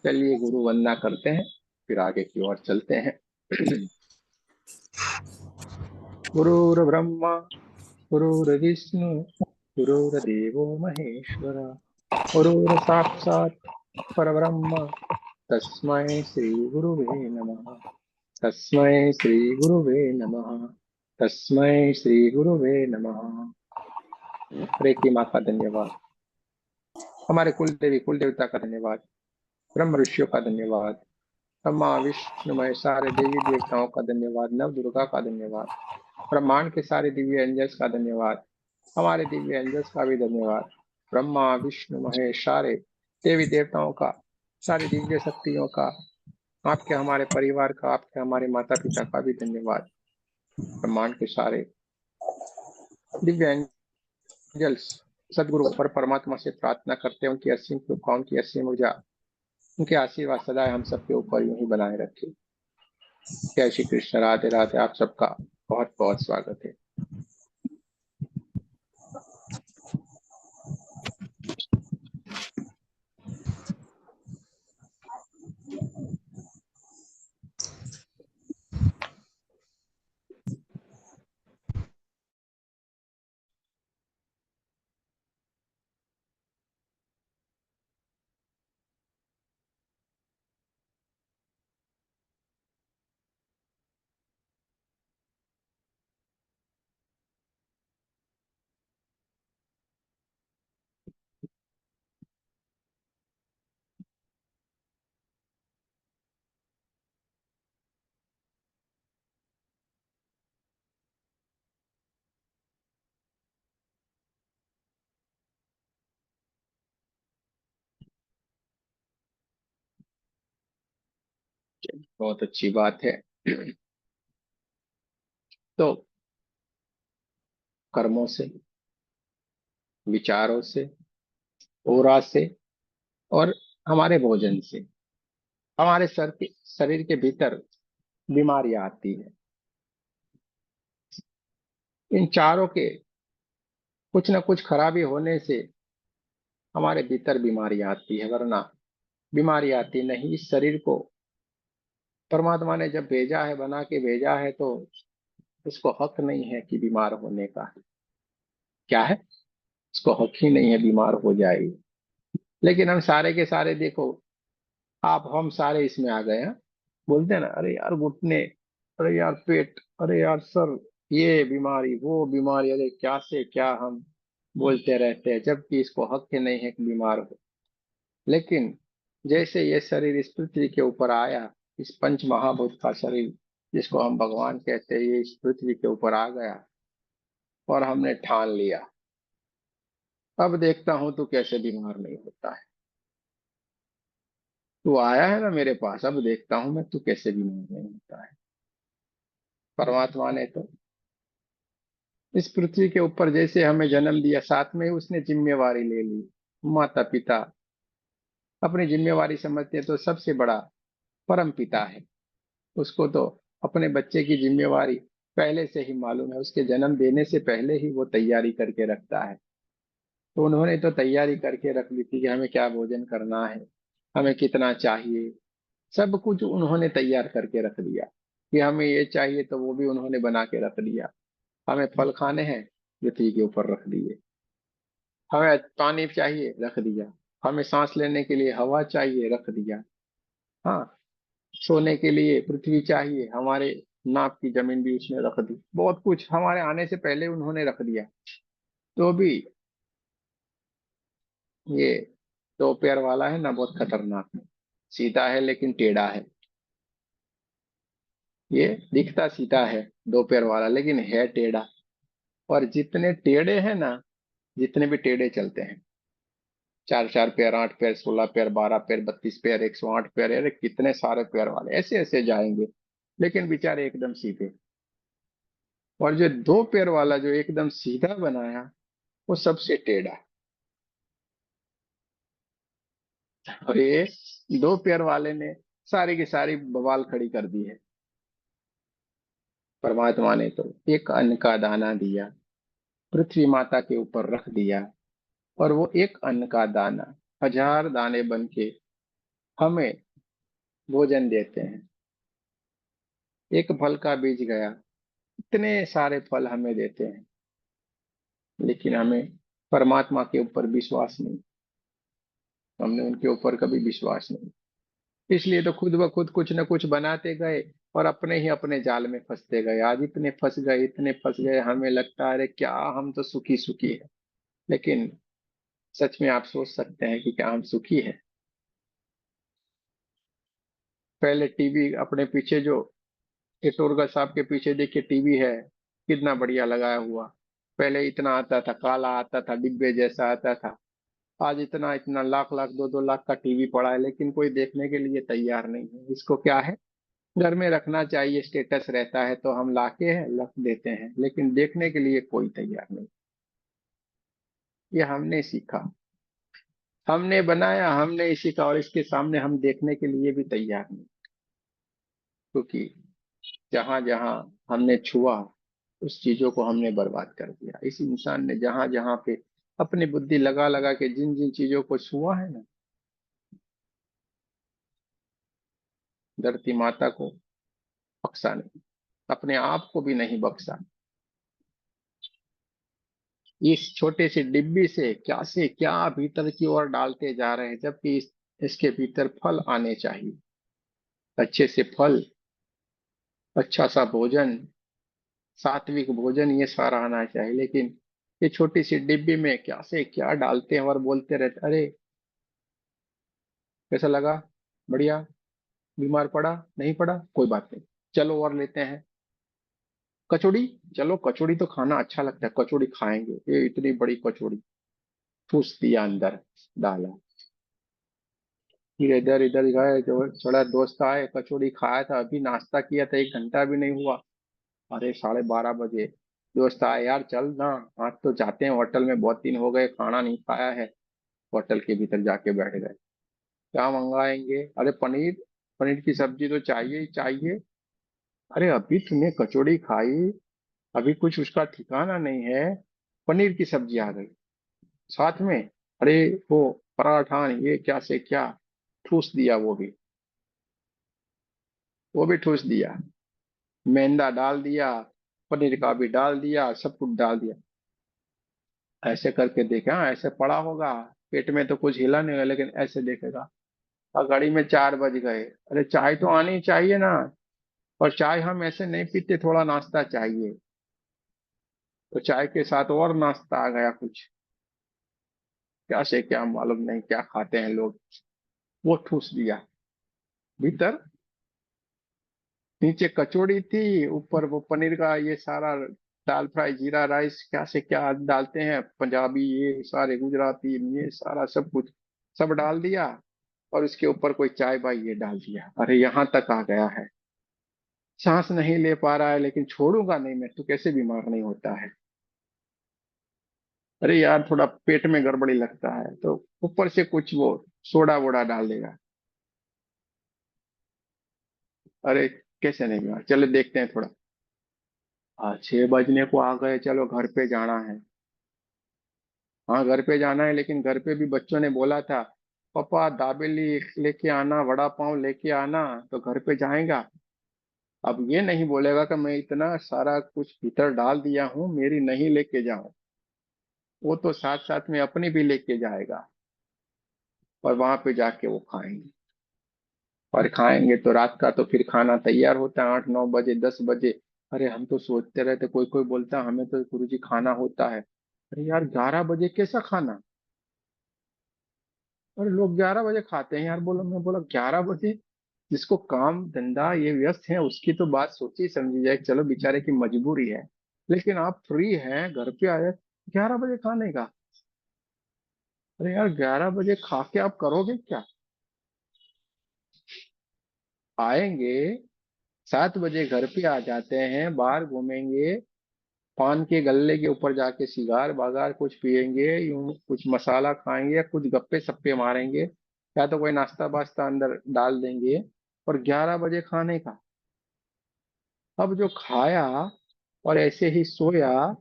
चलिए गुरु वंदना करते हैं, फिर आगे की ओर चलते हैं। गुरुर्ब्रह्मा गुरुर्विष्णु गुरुर्देवो महेश्वर गुरुर्साक्षात् परब्रह्म तस्मै श्री गुरुवे नमः। तस्मै श्री गुरुवे नमः। तस्मै श्री गुरुवे नमः। हरे की माँ का धन्यवाद, हमारे कुल देवी कुल देवता का धन्यवाद, ब्रह्म ऋषियों का धन्यवाद, ब्रह्मा विष्णु सारे देवी देवताओं का धन्यवाद, नव दुर्गा का धन्यवाद, ब्रह्मांड के सारे दिव्य एंजल्स का धन्यवाद, हमारे दिव्य एंजल्स का भी धन्यवाद, ब्रह्मा विष्णु महेश सारे देवी देवताओं का, सारी दिव्य शक्तियों का, आपके हमारे परिवार का, आपके हमारे माता पिता का भी धन्यवाद। ब्रह्मांड के सारे दिव्य एंजल्स सदगुरु पर परमात्मा से प्रार्थना करते हैं, उनकी असीम कृपा, उनकी असीम ऊर्जा, उनके आशीर्वाद सदा हम सबके ऊपर यूं ही बनाए रखे। जय श्री कृष्ण, राधे राधे। आप सबका बहुत बहुत स्वागत है। बहुत अच्छी बात है। तो कर्मों से, विचारों से, ओरा से और हमारे भोजन से हमारे शरीर के भीतर बीमारियां आती है। इन चारों के कुछ न कुछ खराबी होने से हमारे भीतर बीमारी आती है, वरना बीमारी आती नहीं। इस शरीर को परमात्मा ने जब भेजा है, बना के भेजा है, तो उसको हक नहीं है कि बीमार होने का। क्या है, उसको हक ही नहीं है बीमार हो जाएगी। लेकिन हम सारे के सारे देखो, आप हम सारे इसमें आ गए हैं। बोलते हैं ना, अरे यार घुटने, अरे यार पेट, अरे यार सर, ये बीमारी वो बीमारी, अरे क्या से क्या हम बोलते रहते हैं, जबकि इसको हक ही नहीं है कि बीमार हो। लेकिन जैसे ये शरीर इस पृथ्वी के ऊपर आया, इस पंच महाभूत का शरीर जिसको हम भगवान कहते हैं, ये इस पृथ्वी के ऊपर आ गया और हमने ठान लिया, अब देखता हूं तू कैसे बीमार नहीं होता है। तू आया है ना मेरे पास, अब देखता हूं मैं तू कैसे बीमार नहीं होता है। परमात्मा ने तो इस पृथ्वी के ऊपर जैसे हमें जन्म दिया, साथ में ही उसने जिम्मेवारी ले ली। माता पिता अपनी जिम्मेवारी समझते हैं, तो सबसे बड़ा परम पिता है, उसको तो अपने बच्चे की जिम्मेवारी पहले से ही मालूम है। उसके जन्म देने से पहले ही वो तैयारी करके रखता है। तो उन्होंने तो तैयारी करके रख ली थी कि हमें क्या भोजन करना है, हमें कितना चाहिए, सब कुछ उन्होंने तैयार करके रख दिया। कि हमें ये चाहिए तो वो भी उन्होंने बना के रख दिया। हमें फल खाने हैं, पृथ्वी के ऊपर रख दिए। हमें पानी चाहिए, रख दिया। हमें सांस लेने के लिए हवा चाहिए, रख दिया। हाँ, सोने के लिए पृथ्वी चाहिए, हमारे नाप की जमीन भी उसने रख दी। बहुत कुछ हमारे आने से पहले उन्होंने रख दिया। तो भी ये दो पैर वाला है ना, बहुत खतरनाक है। सीधा है लेकिन टेढ़ा है। ये दिखता सीधा है, दो पैर वाला, लेकिन है टेढ़ा। और जितने टेढ़े हैं ना, जितने भी टेढ़े चलते हैं, चार चार पैर, आठ पैर, 16 पैर, 12 पैर, 32 पैर, 108 पैर, अरे कितने सारे पैर वाले ऐसे ऐसे जाएंगे, लेकिन बेचारे एकदम सीधे। और जो दो पैर वाला जो एकदम सीधा बनाया, वो सबसे टेढ़ा। और ये दो पैर वाले ने सारी की सारी बवाल खड़ी कर दी है। परमात्मा ने तो एक अन्न का दाना दिया, पृथ्वी माता के ऊपर रख दिया, और वो एक अन्न का दाना हजार दाने बन के हमें भोजन देते हैं। एक फल का बीज गया, इतने सारे फल हमें देते हैं, लेकिन हमें परमात्मा के ऊपर विश्वास नहीं। हमने उनके ऊपर कभी विश्वास नहीं, इसलिए तो खुद ब खुद कुछ न कुछ बनाते गए और अपने ही अपने जाल में फंसते गए। आज इतने फंस गए, इतने फंस गए, हमें लगता है अरे क्या हम तो सुखी सुखी है। लेकिन सच में आप सोच सकते हैं कि क्या हम सुखी हैं? पहले टीवी अपने पीछे जो चित्तौड़गढ़ साहब के पीछे देखिए टीवी है, कितना बढ़िया लगाया हुआ। पहले इतना आता था, काला आता था, डिब्बे जैसा आता था। आज इतना इतना लाख लाख 2-2 लाख का टीवी पड़ा है, लेकिन कोई देखने के लिए तैयार नहीं है। इसको क्या है, घर में रखना चाहिए, स्टेटस रहता है तो हम लाके हैं रख देते हैं, लेकिन देखने के लिए कोई तैयार नहीं। ये हमने सीखा, हमने बनाया, हमने ही सीखा, और इसके सामने हम देखने के लिए भी तैयार नहीं। क्योंकि जहां जहां हमने छुआ, उस चीजों को हमने बर्बाद कर दिया। इस इंसान ने जहां जहां पे अपनी बुद्धि लगा लगा के जिन जिन चीजों को छुआ है ना, धरती माता को बख्शा नहीं, अपने आप को भी नहीं बख्शा। इस छोटे से डिब्बी से क्या भीतर की ओर डालते जा रहे हैं, जबकि इसके भीतर फल आने चाहिए, अच्छे से फल, अच्छा सा भोजन, सात्विक भोजन, ये सारा आना चाहिए। लेकिन ये छोटी सी डिब्बी में क्या से क्या डालते हैं और बोलते रहते, अरे कैसा लगा, बढ़िया, बीमार पड़ा नहीं पड़ा, कोई बात नहीं, चलो और लेते हैं कचौड़ी। चलो कचौड़ी तो खाना अच्छा लगता है, कचौड़ी खाएंगे, ये इतनी बड़ी कचौड़ी, ठूस दिया अंदर, डाला। फिर इधर इधर गए, जो थोड़ा दोस्त आए, कचौड़ी खाया था, अभी नाश्ता किया था, 1 घंटा भी नहीं हुआ। अरे 12:30 बजे दोस्त आए, यार चल ना, आज तो जाते हैं होटल में, बहुत दिन हो गए खाना नहीं खाया है। होटल के भीतर जाके बैठ गए। क्या मंगाएंगे? अरे पनीर, पनीर की सब्जी तो चाहिए ही चाहिए। अरे अभी तुमने कचौड़ी खाई, अभी कुछ उसका ठिकाना नहीं है, पनीर की सब्जी आ गई साथ में। अरे वो पराठा, ये क्या से क्या, ठूस दिया वो भी, वो भी ठूस दिया, मैदा डाल दिया, पनीर का भी डाल दिया, सब कुछ डाल दिया। ऐसे करके देखा, ऐसे पड़ा होगा, पेट में तो कुछ हिला नहीं होगा, लेकिन ऐसे देखेगा। और घड़ी में 4 बज गए, अरे चाय तो आनी चाहिए ना, और चाय हम ऐसे नहीं पीते, थोड़ा नाश्ता चाहिए। तो चाय के साथ और नाश्ता आ गया कुछ, क्या से क्या मालूम नहीं क्या खाते हैं लोग, वो ठूस दिया भीतर। नीचे कचौड़ी थी, ऊपर वो पनीर का ये सारा, दाल फ्राई, जीरा राइस, क्या से क्या डालते हैं पंजाबी, ये सारे गुजराती, ये सारा सब कुछ सब डाल दिया। और इसके ऊपर कोई चाय भाई ये डाल दिया। अरे यहाँ तक आ गया है, सांस नहीं ले पा रहा है, लेकिन छोड़ूंगा नहीं मैं, तो कैसे बीमार नहीं होता है। अरे यार थोड़ा पेट में गड़बड़ी लगता है, तो ऊपर से कुछ वो सोडा वोडा डाल देगा। अरे कैसे नहीं बीमार, चलो देखते हैं थोड़ा। 6 बजने को आ गए, चलो घर पे जाना है। हाँ घर पे जाना है, लेकिन घर पे भी बच्चों ने बोला था, पापा दाबेली लेके आना, वड़ा पाव लेके आना, तो घर पे जाएगा। अब ये नहीं बोलेगा कि मैं इतना सारा कुछ भीतर डाल दिया हूँ, मेरी नहीं लेके जाऊं। वो तो साथ साथ में अपनी भी लेके जाएगा, और वहां पे जाके वो खाएंगे। और खाएंगे तो रात का तो फिर खाना तैयार होता है 8-9 बजे, 10 बजे। अरे हम तो सोचते रहते, कोई कोई बोलता हमें तो गुरुजी खाना होता है। अरे यार 11 बजे कैसा खाना? और लोग 11 बजे खाते हैं यार, बोलो, मैं बोला 11 बजे? जिसको काम धंधा ये व्यस्त है उसकी तो बात सोची समझी जाए, चलो बेचारे की मजबूरी है। लेकिन आप फ्री हैं, घर पे आए, 11 बजे खाने का? अरे यार 11 बजे खा के आप करोगे क्या? आएंगे, 7 बजे घर पे आ जाते हैं, बाहर घूमेंगे, पान के गल्ले के ऊपर जाके सिगार बागार कुछ पियेंगे, यूं कुछ मसाला खाएंगे, या कुछ गप्पे सप्पे मारेंगे, या तो कोई नाश्ता वास्ता अंदर डाल देंगे। और 11 बजे खाने का? अब जो खाया और ऐसे ही सोया,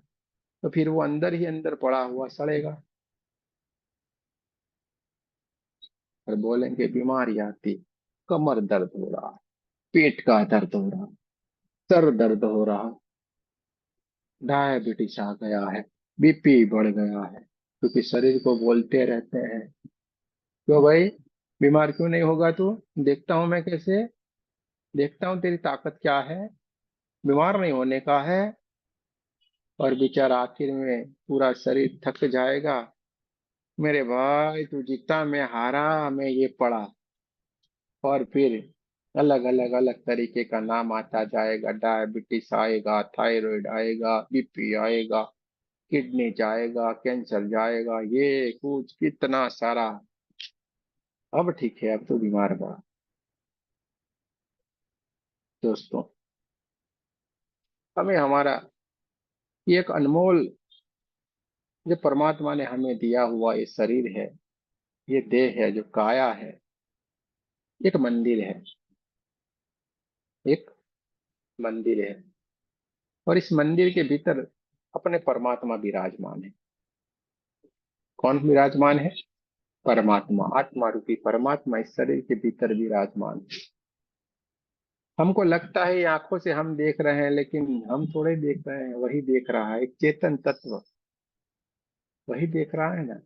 तो फिर वो अंदर ही अंदर पड़ा हुआ सड़ेगा। और बोलेंगे बीमारी आती, कमर दर्द हो रहा, पेट का दर्द हो रहा, सर दर्द हो रहा, डायबिटीज आ गया है, बीपी बढ़ गया है, क्योंकि शरीर को बोलते रहते हैं, क्यों भाई बीमार क्यों नहीं होगा तू, देखता हूं मैं कैसे, देखता हूं तेरी ताकत क्या है, बीमार नहीं होने का है। और बेचारा आखिर में पूरा शरीर थक जाएगा, मेरे भाई तू जीता मैं हारा, मैं ये पड़ा। और फिर अलग अलग अलग तरीके का नाम आता जाएगा, डायबिटीज आएगा, थायराइड आएगा, बीपी आएगा, किडनी जाएगा, कैंसर जाएगा, ये कुछ कितना सारा। अब ठीक है, अब तो बीमार पड़ा। दोस्तों, हमें हमारा ये एक अनमोल, जो परमात्मा ने हमें दिया हुआ ये शरीर है, ये देह है, जो काया है, एक मंदिर है, एक मंदिर है। और इस मंदिर के भीतर अपने परमात्मा विराजमान है। कौन विराजमान है? परमात्मा, आत्मा रूपी परमात्मा इस शरीर के भीतर विराजमान है। हमको लगता है ये आंखों से हम देख रहे हैं, लेकिन हम थोड़े देख रहे हैं, वही देख रहा है, एक चेतन तत्व वही देख रहा है ना।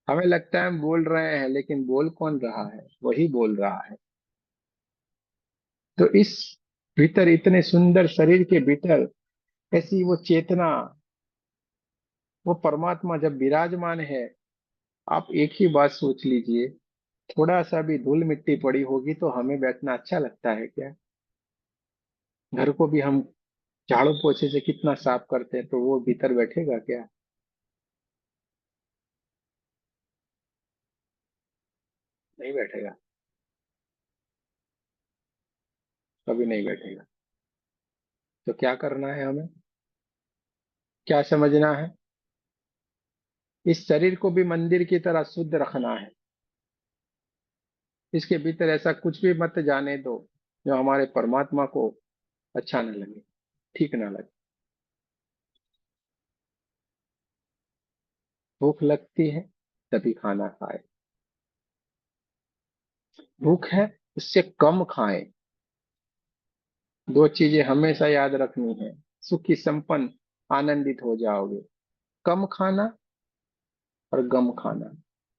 हमें लगता है हम बोल रहे हैं, लेकिन बोल कौन रहा है? वही बोल रहा है। तो इस भीतर, इतने सुंदर शरीर के भीतर ऐसी वो चेतना, वो परमात्मा जब विराजमान है, आप एक ही बात सोच लीजिए, थोड़ा सा भी धूल मिट्टी पड़ी होगी तो हमें बैठना अच्छा लगता है क्या? घर को भी हम झाड़ू पोछे से कितना साफ करते हैं, तो वो भीतर बैठेगा क्या? नहीं बैठेगा, कभी नहीं बैठेगा। तो क्या करना है हमें? क्या समझना है? इस शरीर को भी मंदिर की तरह शुद्ध रखना है। इसके भीतर ऐसा कुछ भी मत जाने दो जो हमारे परमात्मा को अच्छा न लगे, ठीक ना लगे। भूख लगती है तभी खाना खाए, भूख है उससे कम खाएं। दो चीजें हमेशा याद रखनी है, सुखी संपन्न आनंदित हो जाओगे। कम खाना और गम खाना।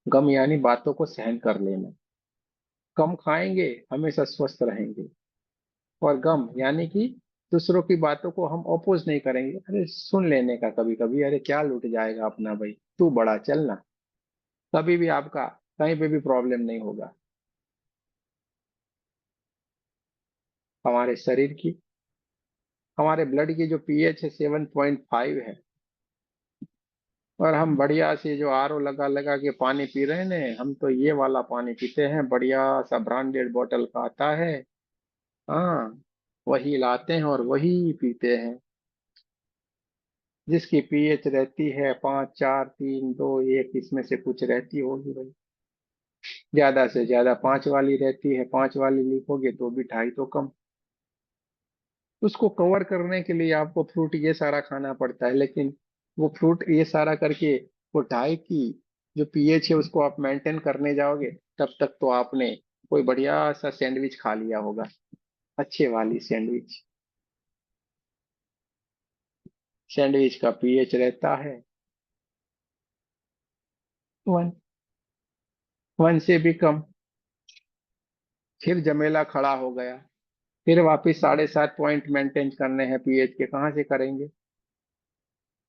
गम यानी बातों को सहन कर लेना। कम खाएंगे, हमेशा स्वस्थ रहेंगे। और गम यानी कि दूसरों की बातों को हम अपोज नहीं करेंगे, अरे सुन लेने का कभी कभी, अरे क्या लूट जाएगा अपना भाई, तू बड़ा चलना, कभी भी आपका कहीं पे भी प्रॉब्लम नहीं होगा। हमारे शरीर की, हमारे ब्लड की जो पीएच है 7.5 है। और हम बढ़िया से जो आरओ लगा लगा के पानी पी रहे हैं ने, हम तो ये वाला पानी पीते हैं, बढ़िया सा ब्रांडेड बोतल का आता है। हाँ, वही लाते हैं और वही पीते हैं, जिसकी पीएच रहती है 5, 4, 3, 2, 1, इसमें से कुछ रहती होगी भाई। ज्यादा से ज्यादा 5 वाली रहती है, 5 वाली लिखोगे तो भी 2.5 तो कम। उसको कवर करने के लिए आपको फ्रूट ये सारा खाना पड़ता है, लेकिन वो फ्रूट ये सारा करके वो 2.5 की जो पीएच है उसको आप मेंटेन करने जाओगे, तब तक तो आपने कोई बढ़िया सा सैंडविच खा लिया होगा, अच्छे वाली सैंडविच। सैंडविच का पीएच रहता है 1, 1 से भी कम। फिर जमेला खड़ा हो गया, फिर वापिस 7.5 पॉइंट मेंटेन करने हैं पीएच के, कहाँ से करेंगे?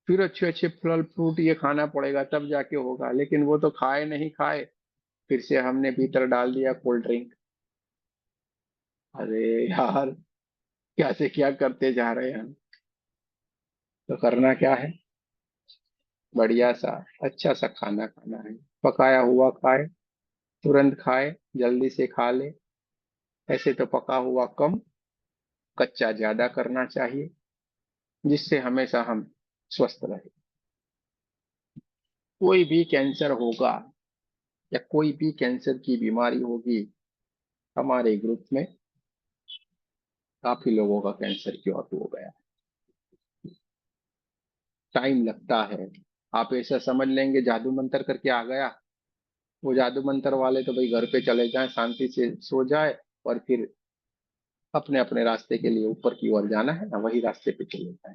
फिर अच्छे अच्छे फल फ्रूट ये खाना पड़ेगा तब जाके होगा, लेकिन वो तो खाए नहीं खाए, फिर से हमने भीतर डाल दिया कोल्ड ड्रिंक। अरे यार, क्या से क्या करते जा रहे हैं हम। तो करना क्या है? बढ़िया सा अच्छा सा खाना खाना है, पकाया हुआ खाए, तुरंत खाए, जल्दी से खा ले। ऐसे तो पका हुआ कम, कच्चा ज्यादा करना चाहिए, जिससे हमेशा हम स्वस्थ रहे। कोई भी कैंसर होगा या कोई भी कैंसर की बीमारी होगी, हमारे ग्रुप में काफी लोगों का कैंसर क्योर हो गया। टाइम लगता है। आप ऐसा समझ लेंगे जादू मंतर करके आ गया, वो जादू मंत्र वाले तो भाई घर पे चले जाएं, शांति से सो जाए, और फिर अपने अपने रास्ते के लिए ऊपर की ओर जाना है ना, वही रास्ते पे चले जाए।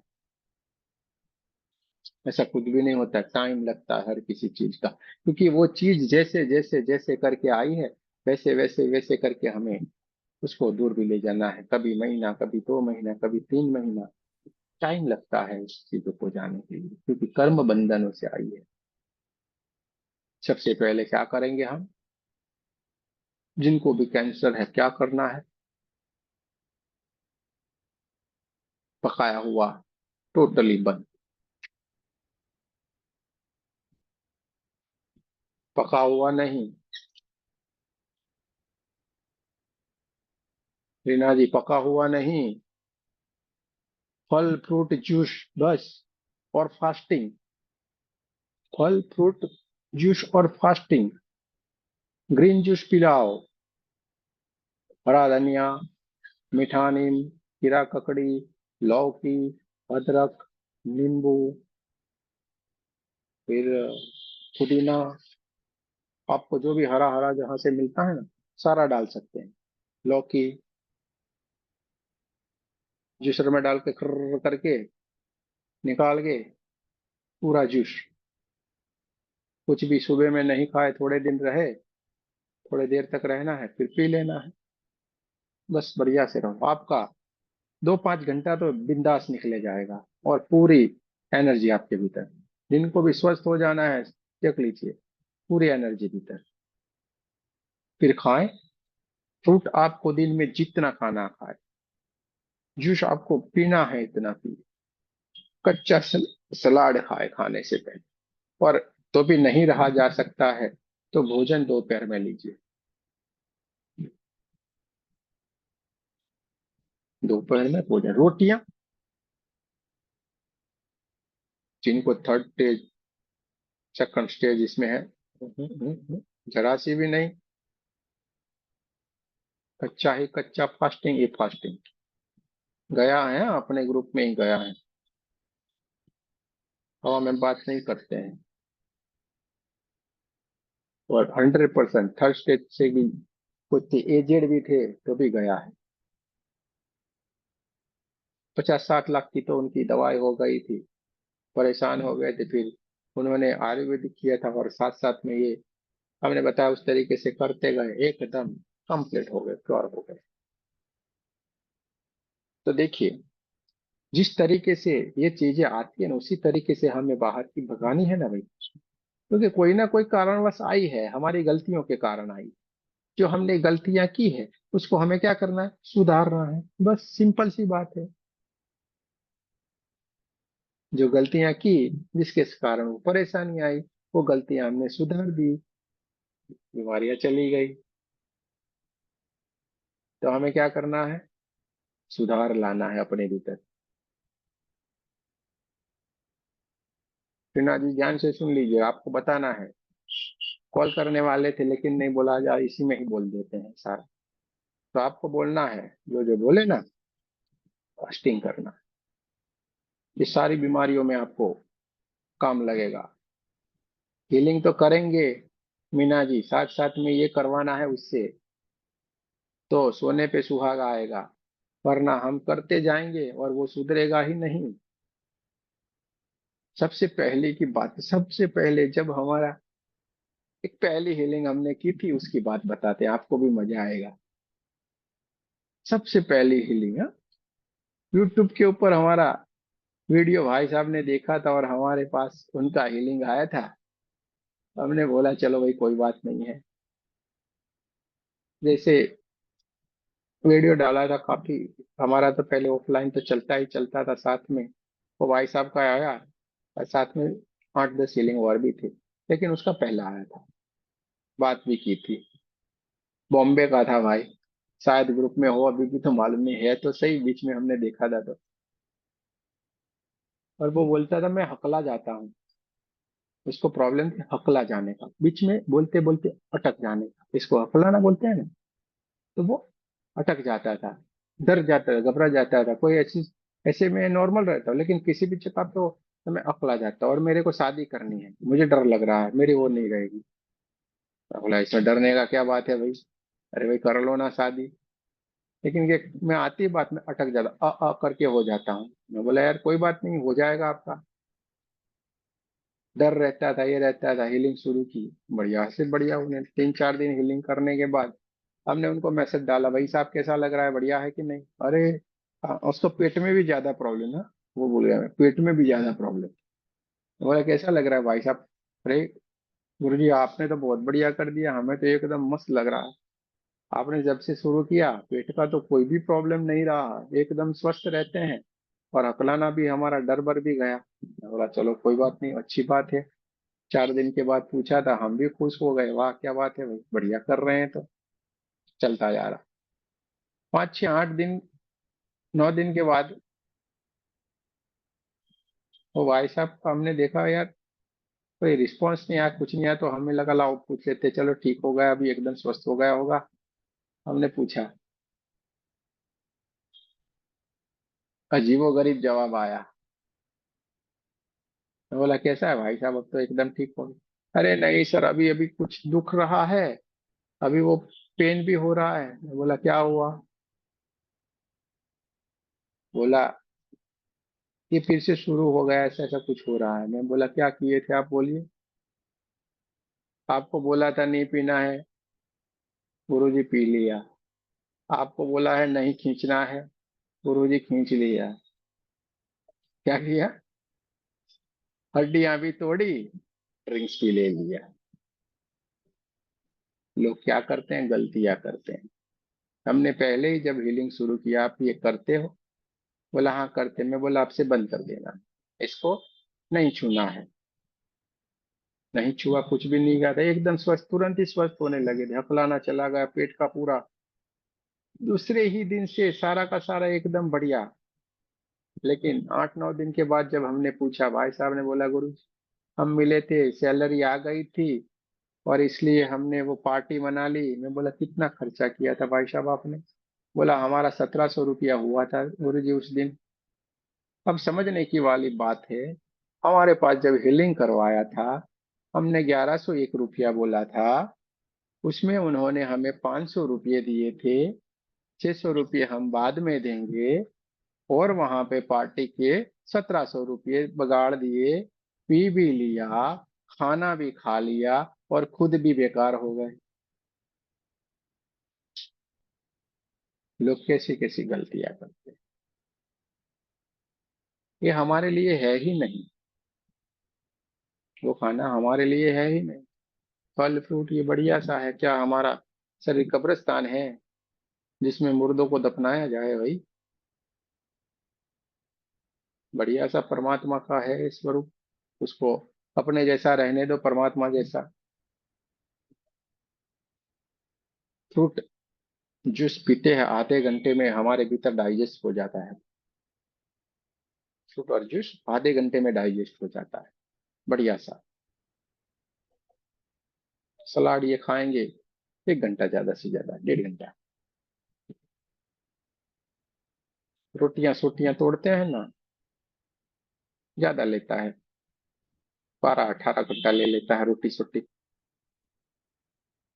ऐसा कुछ भी नहीं होता, टाइम लगता है हर किसी चीज का, क्योंकि वो चीज जैसे जैसे जैसे करके आई है, वैसे वैसे वैसे करके हमें उसको दूर भी ले जाना है। कभी महीना, कभी 2 महीना, कभी 3 महीना, टाइम लगता है उस चीजों को जाने के लिए, क्योंकि कर्म बंधनों से आई है। सबसे पहले क्या करेंगे हम? जिनको भी कैंसर है, क्या करना है? पकाया हुआ टोटली बंद। पका हुआ नहीं, रीना जी, पका हुआ नहीं। फल फ्रूट जूस बस, और फास्टिंग। फल फ्रूट जूस और फास्टिंग। ग्रीन जूस पिलाओ, हरा धनिया, मीठा नीम, कीड़ा ककड़ी, लौकी, अदरक, नींबू, फिर पुदीना, आपको जो भी हरा हरा जहां से मिलता है ना, सारा डाल सकते हैं। लौकी जूसर में डाल के खर्र करके निकाल के पूरा जूस। कुछ भी सुबह में नहीं खाए, थोड़े दिन रहे, थोड़े देर तक रहना है, फिर पी लेना है। बस बढ़िया से रहो, आपका 2-5 घंटा तो बिंदास निकले जाएगा, और पूरी एनर्जी आपके भीतर। जिनको भी स्वस्थ हो जाना है, देख लीजिए, पूरी एनर्जी भीतर। फिर खाएं। फ्रूट आपको दिन में जितना खाना खाए, जूस आपको पीना है इतना पिए। कच्चा सलाद खाए खाने से पहले। और तो भी नहीं रहा जा सकता है, तो भोजन दोपहर में लीजिए। दोपहर में भोजन, रोटियां। जिनको थर्ड स्टेज, सेकंड स्टेज इसमें है, जरा सी भी नहीं। कच्चा ही कच्चा, फास्टिंग ही फास्टिंग। गया है, अपने ग्रुप में ही गया है। हवा में बात नहीं करते हैं। और 100% थर्ड स्टेज से भी कुछ एजेड भी थे तो भी गया है। 50-60 लाख की तो उनकी दवाई हो गई थी, परेशान हो गए थे। फिर उन्होंने आयुर्वेदिक किया था, और साथ साथ में ये हमने बताया उस तरीके से करते गए, एकदम कंप्लीट हो गए, प्योर हो गए। तो देखिए, जिस तरीके से ये चीजें आती है ना, उसी तरीके से हमें बाहर की भगानी है ना भाई। क्योंकि कोई ना कोई कारणवश आई है, हमारी गलतियों के कारण आई। जो हमने गलतियां की है, उसको हमें क्या करना है? सुधारना है। बस सिंपल सी बात है। जो गलतियां की, जिसके कारण वो परेशानी आई, वो गलतियां हमने सुधार दी, बीमारियां चली गई। तो हमें क्या करना है? सुधार लाना है अपने भीतर। टीना जी, ध्यान से सुन लीजिए, आपको बताना है। कॉल करने वाले थे, लेकिन नहीं बोला जा, इसी में ही बोल देते हैं सारा। तो आपको बोलना है, जो जो बोले ना, फास्टिंग करना। ये सारी बीमारियों में आपको काम लगेगा। हीलिंग तो करेंगे मीना जी, साथ साथ में ये करवाना है उससे, तो सोने पे सुहागा आएगा। वरना हम करते जाएंगे और वो सुधरेगा ही नहीं। सबसे पहले की बात, सबसे पहले जब हमारा एक पहली हीलिंग हमने की थी, उसकी बात बताते हैं, आपको भी मजा आएगा। सबसे पहली हीलिंग, यूट्यूब के ऊपर हमारा वीडियो भाई साहब ने देखा था, और हमारे पास उनका हीलिंग आया था। हमने बोला चलो भाई, कोई बात नहीं है। जैसे वीडियो डाला था, काफी हमारा तो पहले ऑफलाइन तो चलता ही चलता था साथ में। वो भाई साहब का आया, और साथ में 8-10 हीलिंग और भी थे, लेकिन उसका पहला आया था। बात भी की थी। बॉम्बे का था भाई, शायद ग्रुप में हो अभी भी, तो मालूम नहीं है तो सही, बीच में हमने देखा था तो। और वो बोलता था मैं हकला जाता हूँ। उसको प्रॉब्लम थी हकला जाने का, बीच में बोलते बोलते अटक जाने का, इसको हकलाना बोलते हैं ना। तो वो अटक जाता था, डर जाता था, घबरा जाता था। कोई ऐसी, ऐसे में नॉर्मल रहता हूँ, लेकिन किसी भी जगह पे तो मैं अकला जाता, और मेरे को शादी करनी है, मुझे डर लग रहा है, मेरी वो नहीं रहेगी। मैं बोला इसमें डरने का क्या बात है भाई, अरे भाई कर लो ना शादी। लेकिन ये मैं आती बात में अटक जाता, करके हो जाता हूँ। मैं बोला यार कोई बात नहीं, हो जाएगा आपका। डर रहता था, ये रहता था। हीलिंग शुरू की, बढ़िया से बढ़िया। उन्हें 3-4 दिन हीलिंग करने के बाद हमने उनको मैसेज डाला, भाई साहब कैसा लग रहा है, बढ़िया है कि नहीं। अरे उसको पेट में भी ज्यादा प्रॉब्लम है। वो बोल गया, मैं पेट में भी ज्यादा प्रॉब्लम। बोला कैसा लग रहा है भाई साहब। अरे गुरु जी आपने तो बहुत बढ़िया कर दिया, हमें तो एकदम मस्त लग रहा है। आपने जब से शुरू किया पेट का तो कोई भी प्रॉब्लम नहीं रहा, एकदम स्वस्थ रहते हैं। और अकलाना भी हमारा डर बर भी गया। मैं बोला चलो कोई बात नहीं, अच्छी बात है। 4 दिन के बाद पूछा था, हम भी खुश हो गए, वाह क्या बात है भाई, बढ़िया कर रहे हैं। तो चलता जा रहा। 5, 6, 8 दिन, 9 दिन के बाद वो भाई साहब को हमने देखा यार, कोई रिस्पॉन्स नहीं आया, कुछ नहीं आया। तो हमें लगा लाओ पूछ लेते, चलो ठीक हो गया, अभी एकदम स्वस्थ हो गया होगा। हमने पूछा, अजीबोगरीब जवाब आया। मैं बोला कैसा है भाई साहब, अब तो एकदम ठीक हो गया। अरे नहीं सर, अभी अभी कुछ दुख रहा है, अभी वो पेन भी हो रहा है। मैं बोला क्या हुआ। बोला ये फिर से शुरू हो गया, ऐसा ऐसा कुछ हो रहा है। मैं बोला क्या किए थे आप, बोलिए। आपको बोला था नहीं पीना है, गुरुजी पी लिया। आपको बोला है नहीं खींचना है, गुरुजी खींच लिया। क्या किया, हड्डियां भी तोड़ी, ड्रिंक्स भी ले लिया। लोग क्या करते हैं, गलतियां करते हैं। हमने पहले ही जब हीलिंग शुरू किया, आप ये करते हो। बोला हाँ करते। मैं बोला आपसे बंद कर देना, इसको नहीं छूना है। नहीं छुआ, कुछ भी नहीं गया था, एकदम स्वस्थ, तुरंत ही स्वस्थ होने लगे थे। हकलाना चला गया, पेट का पूरा। दूसरे ही दिन से सारा का सारा एकदम बढ़िया। लेकिन 8-9 दिन के बाद जब हमने पूछा, भाई साहब ने बोला गुरु हम मिले थे, सैलरी आ गई थी और इसलिए हमने वो पार्टी मना ली। मैं बोला कितना खर्चा किया था भाई साहब आपने। बोला हमारा 1700 रुपया हुआ था गुरु जी उस दिन। अब समझने की वाली बात है, हमारे पास जब हीलिंग करवाया था, हमने 1101 रुपया बोला था। उसमें उन्होंने हमें 500 रुपये दिए थे, 600 रुपये हम बाद में देंगे। और वहां पे पार्टी के 1700 रुपये बगाड़ दिए, पी भी लिया, खाना भी खा लिया और खुद भी बेकार हो गए। लोग कैसी कैसी गलतियां करते हैं। ये हमारे लिए है ही नहीं, वो खाना हमारे लिए है ही नहीं। फल फ्रूट ये बढ़िया सा है, क्या हमारा शरीर कब्रिस्तान है जिसमें मुर्दों को दफनाया जाए भाई। बढ़िया सा परमात्मा का है स्वरूप, उसको अपने जैसा रहने दो, परमात्मा जैसा। फ्रूट जूस पीते हैं, आधे घंटे में हमारे भीतर डाइजेस्ट हो जाता है। फ्रूट और जूस आधे घंटे में डाइजेस्ट हो जाता है, बढ़िया सा। सलाद ये खाएंगे 1 घंटा, ज्यादा से ज्यादा 1.5 घंटा। रोटियां सोटियां तोड़ते हैं ना, ज्यादा लेता है, 12-18 घंटा ले लेता है रोटी सोटी।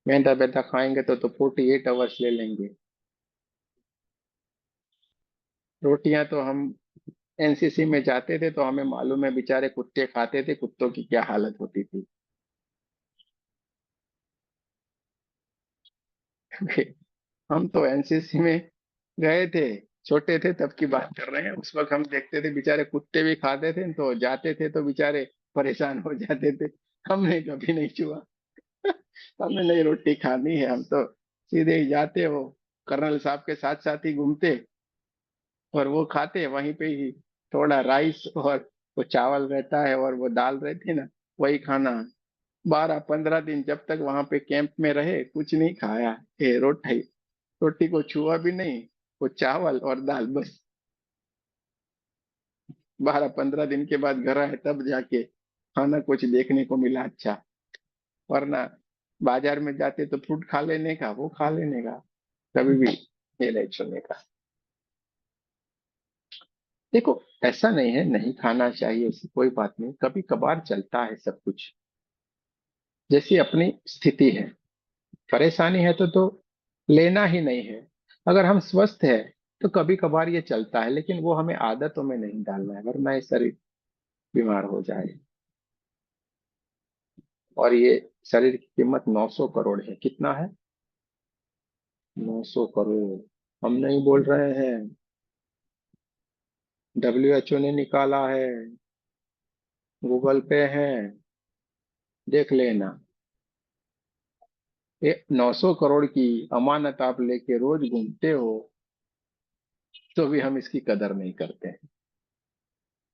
मैदा वैदा खाएंगे तो 48 आवर्स ले लेंगे। रोटियां तो हम एनसीसी में जाते थे तो हमें मालूम है, बेचारे कुत्ते खाते थे, कुत्तों की क्या हालत होती थी। हम तो एनसीसी में गए थे, छोटे थे तब की बात कर रहे हैं। उस वक्त हम देखते थे बेचारे कुत्ते भी खाते थे, तो जाते थे तो बेचारे परेशान हो जाते थे। हमने कभी नहीं छुआ। हमने नहीं, रोटी खानी है हम तो सीधे ही जाते, वो कर्नल साहब के साथ साथ ही घूमते और वो खाते वहीं पे ही। थोड़ा राइस और वो चावल रहता है और वो दाल रहती है ना, वही खाना। 12-15 दिन जब तक वहां पे कैंप में रहे, कुछ नहीं खाया। ये रोटी, रोटी को छुआ भी नहीं, वो चावल और दाल बस। 12-15 दिन के बाद घर आए तब जाके खाना कुछ देखने को मिला अच्छा। वरना बाजार में जाते तो फ्रूट खा लेने का, वो खा लेने का, कभी भी ये नहीं छूने का। देखो ऐसा नहीं है नहीं खाना चाहिए, ऐसी कोई बात नहीं, कभी कभार चलता है सब कुछ, जैसी अपनी स्थिति है। परेशानी है तो लेना ही नहीं है। अगर हम स्वस्थ है तो कभी कभार ये चलता है, लेकिन वो हमें आदतों में नहीं डालना है, वरना ये शरीर बीमार हो जाए। और ये शरीर की कीमत 900 करोड़ है। कितना है? 900 करोड़। हम नहीं बोल रहे हैं, WHO ने निकाला है, गूगल पे है, देख लेना। ये 900 करोड़ की अमानत आप लेके रोज घूमते हो, तो भी हम इसकी कदर नहीं करते हैं।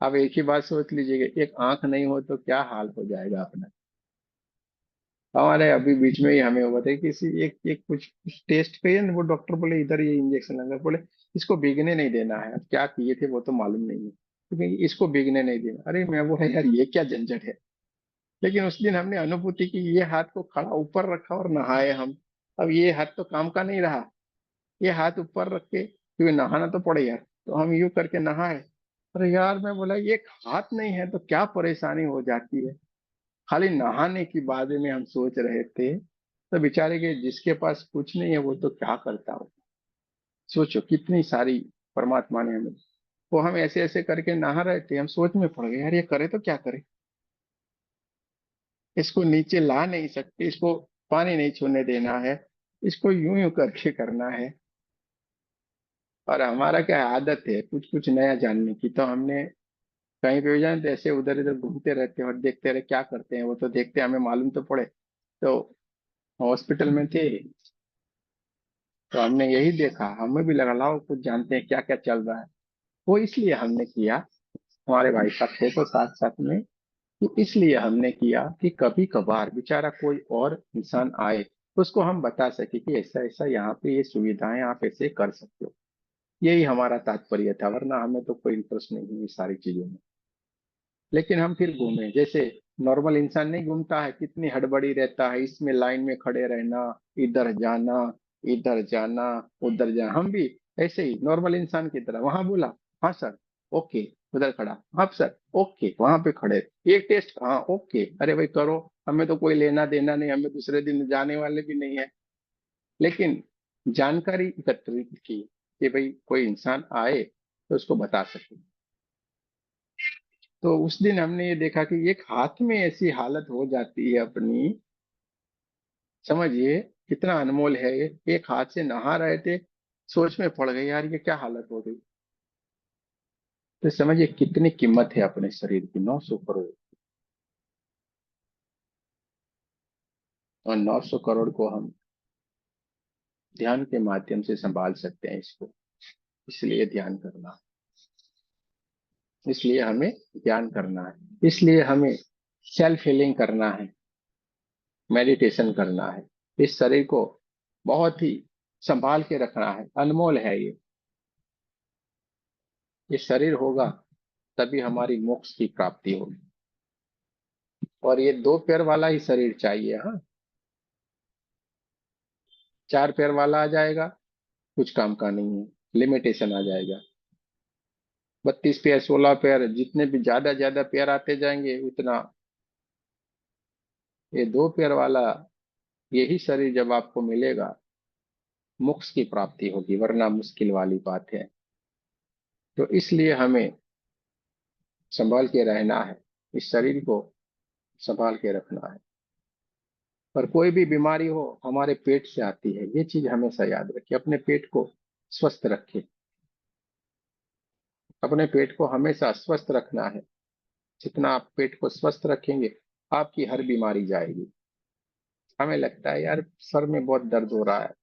अब एक ही बात सोच लीजिएगा, एक आंख नहीं हो तो क्या हाल हो जाएगा अपना। हमारे अभी बीच में ही हमें हुआ था, किसी एक एक कुछ टेस्ट पे ना, वो डॉक्टर बोले इधर ये इंजेक्शन लगा, बोले इसको भीगने नहीं देना है। अब क्या किए थे वो तो मालूम नहीं है, क्योंकि इसको भीगने नहीं देना। अरे मैं बोला यार ये क्या झंझट है। लेकिन उस दिन हमने अनुभूति की, ये हाथ को खड़ा ऊपर रखा और नहाए हम। अब ये हाथ तो काम का नहीं रहा। ये हाथ ऊपर रख के, क्योंकि नहाना तो पड़े यार, तो हम यूं करके नहाए। अरे यार मैं बोला ये हाथ नहीं है तो क्या परेशानी हो जाती है। खाली नहाने की बारे में हम सोच रहे थे, तो बेचारे के जिसके पास कुछ नहीं है वो तो क्या करता हो। सोचो कितनी सारी परमात्मा ने हमें। वो हम ऐसे ऐसे करके नहा रहे थे, हम सोच में पड़ गए यार ये करे तो क्या करे। इसको नीचे ला नहीं सकते, इसको पानी नहीं छूने देना है, इसको यूं यूं करके करना है। और हमारा क्या आदत है कुछ कुछ नया जानने की, तो हमने कहीं पे भी जाए तो ऐसे उधर इधर घूमते रहते हैं और देखते रहे क्या करते हैं, वो तो देखते हमें मालूम तो पड़े। तो हॉस्पिटल में थे, तो हमने यही देखा, हमें भी लगा लाओ कुछ जानते हैं क्या क्या चल रहा है। वो इसलिए हमने किया, हमारे भाई साहब थे तो साथ साथ में, तो इसलिए हमने किया कि कभी कभार बेचारा कोई और इंसान आए तो उसको हम बता सके कि ऐसा ऐसा यहाँ पे ये सुविधाएं आप ऐसे कर सकते हो। यही हमारा तात्पर्य था, वरना हमें तो कोई इंटरेस्ट नहीं है ये सारी चीजों में। लेकिन हम फिर घूमे, जैसे नॉर्मल इंसान नहीं घूमता है, कितनी हड़बड़ी रहता है, इसमें लाइन में खड़े रहना, इधर जाना, इधर जाना, उधर जाना। हम भी ऐसे ही नॉर्मल इंसान की तरह वहां बोला, हाँ सर, ओके, उधर खड़ा, हाँ सर, ओके, वहां पे खड़े, एक टेस्ट, हाँ ओके, अरे भाई करो, हमें तो कोई लेना देना नहीं, हमें दूसरे दिन जाने वाले भी नहीं है। लेकिन जानकारी एकत्रित की कि भाई कोई इंसान आए तो उसको बता सके। तो उस दिन हमने ये देखा कि एक हाथ में ऐसी हालत हो जाती है अपनी, समझिए कितना अनमोल है ये। एक हाथ से नहा रहे थे, सोच में पड़ गए यार ये क्या हालत हो गई। तो समझिए कितनी कीमत है अपने शरीर की, 900 करोड़। और 900 करोड़ को हम ध्यान के माध्यम से संभाल सकते हैं इसको। इसलिए ध्यान करना, इसलिए हमें ध्यान करना है, इसलिए हमें सेल्फ हीलिंग करना है, मेडिटेशन करना है। इस शरीर को बहुत ही संभाल के रखना है, अनमोल है ये शरीर होगा तभी हमारी मोक्ष की प्राप्ति होगी। और ये दो पैर वाला ही शरीर चाहिए, हाँ। चार पैर वाला आ जाएगा, कुछ काम का नहीं है, लिमिटेशन आ जाएगा। 32 पैर, 16 पैर, जितने भी ज्यादा ज्यादा पैर आते जाएंगे उतना। ये दो पैर वाला, यही शरीर जब आपको मिलेगा, मोक्ष की प्राप्ति होगी, वरना मुश्किल वाली बात है। तो इसलिए हमें संभाल के रहना है, इस शरीर को संभाल के रखना है। पर कोई भी बीमारी हो हमारे पेट से आती है, ये चीज हमेशा याद रखिए। अपने पेट को स्वस्थ रखिए, अपने पेट को हमेशा स्वस्थ रखना है। जितना आप पेट को स्वस्थ रखेंगे, आपकी हर बीमारी जाएगी। हमें लगता है यार सर में बहुत दर्द हो रहा है,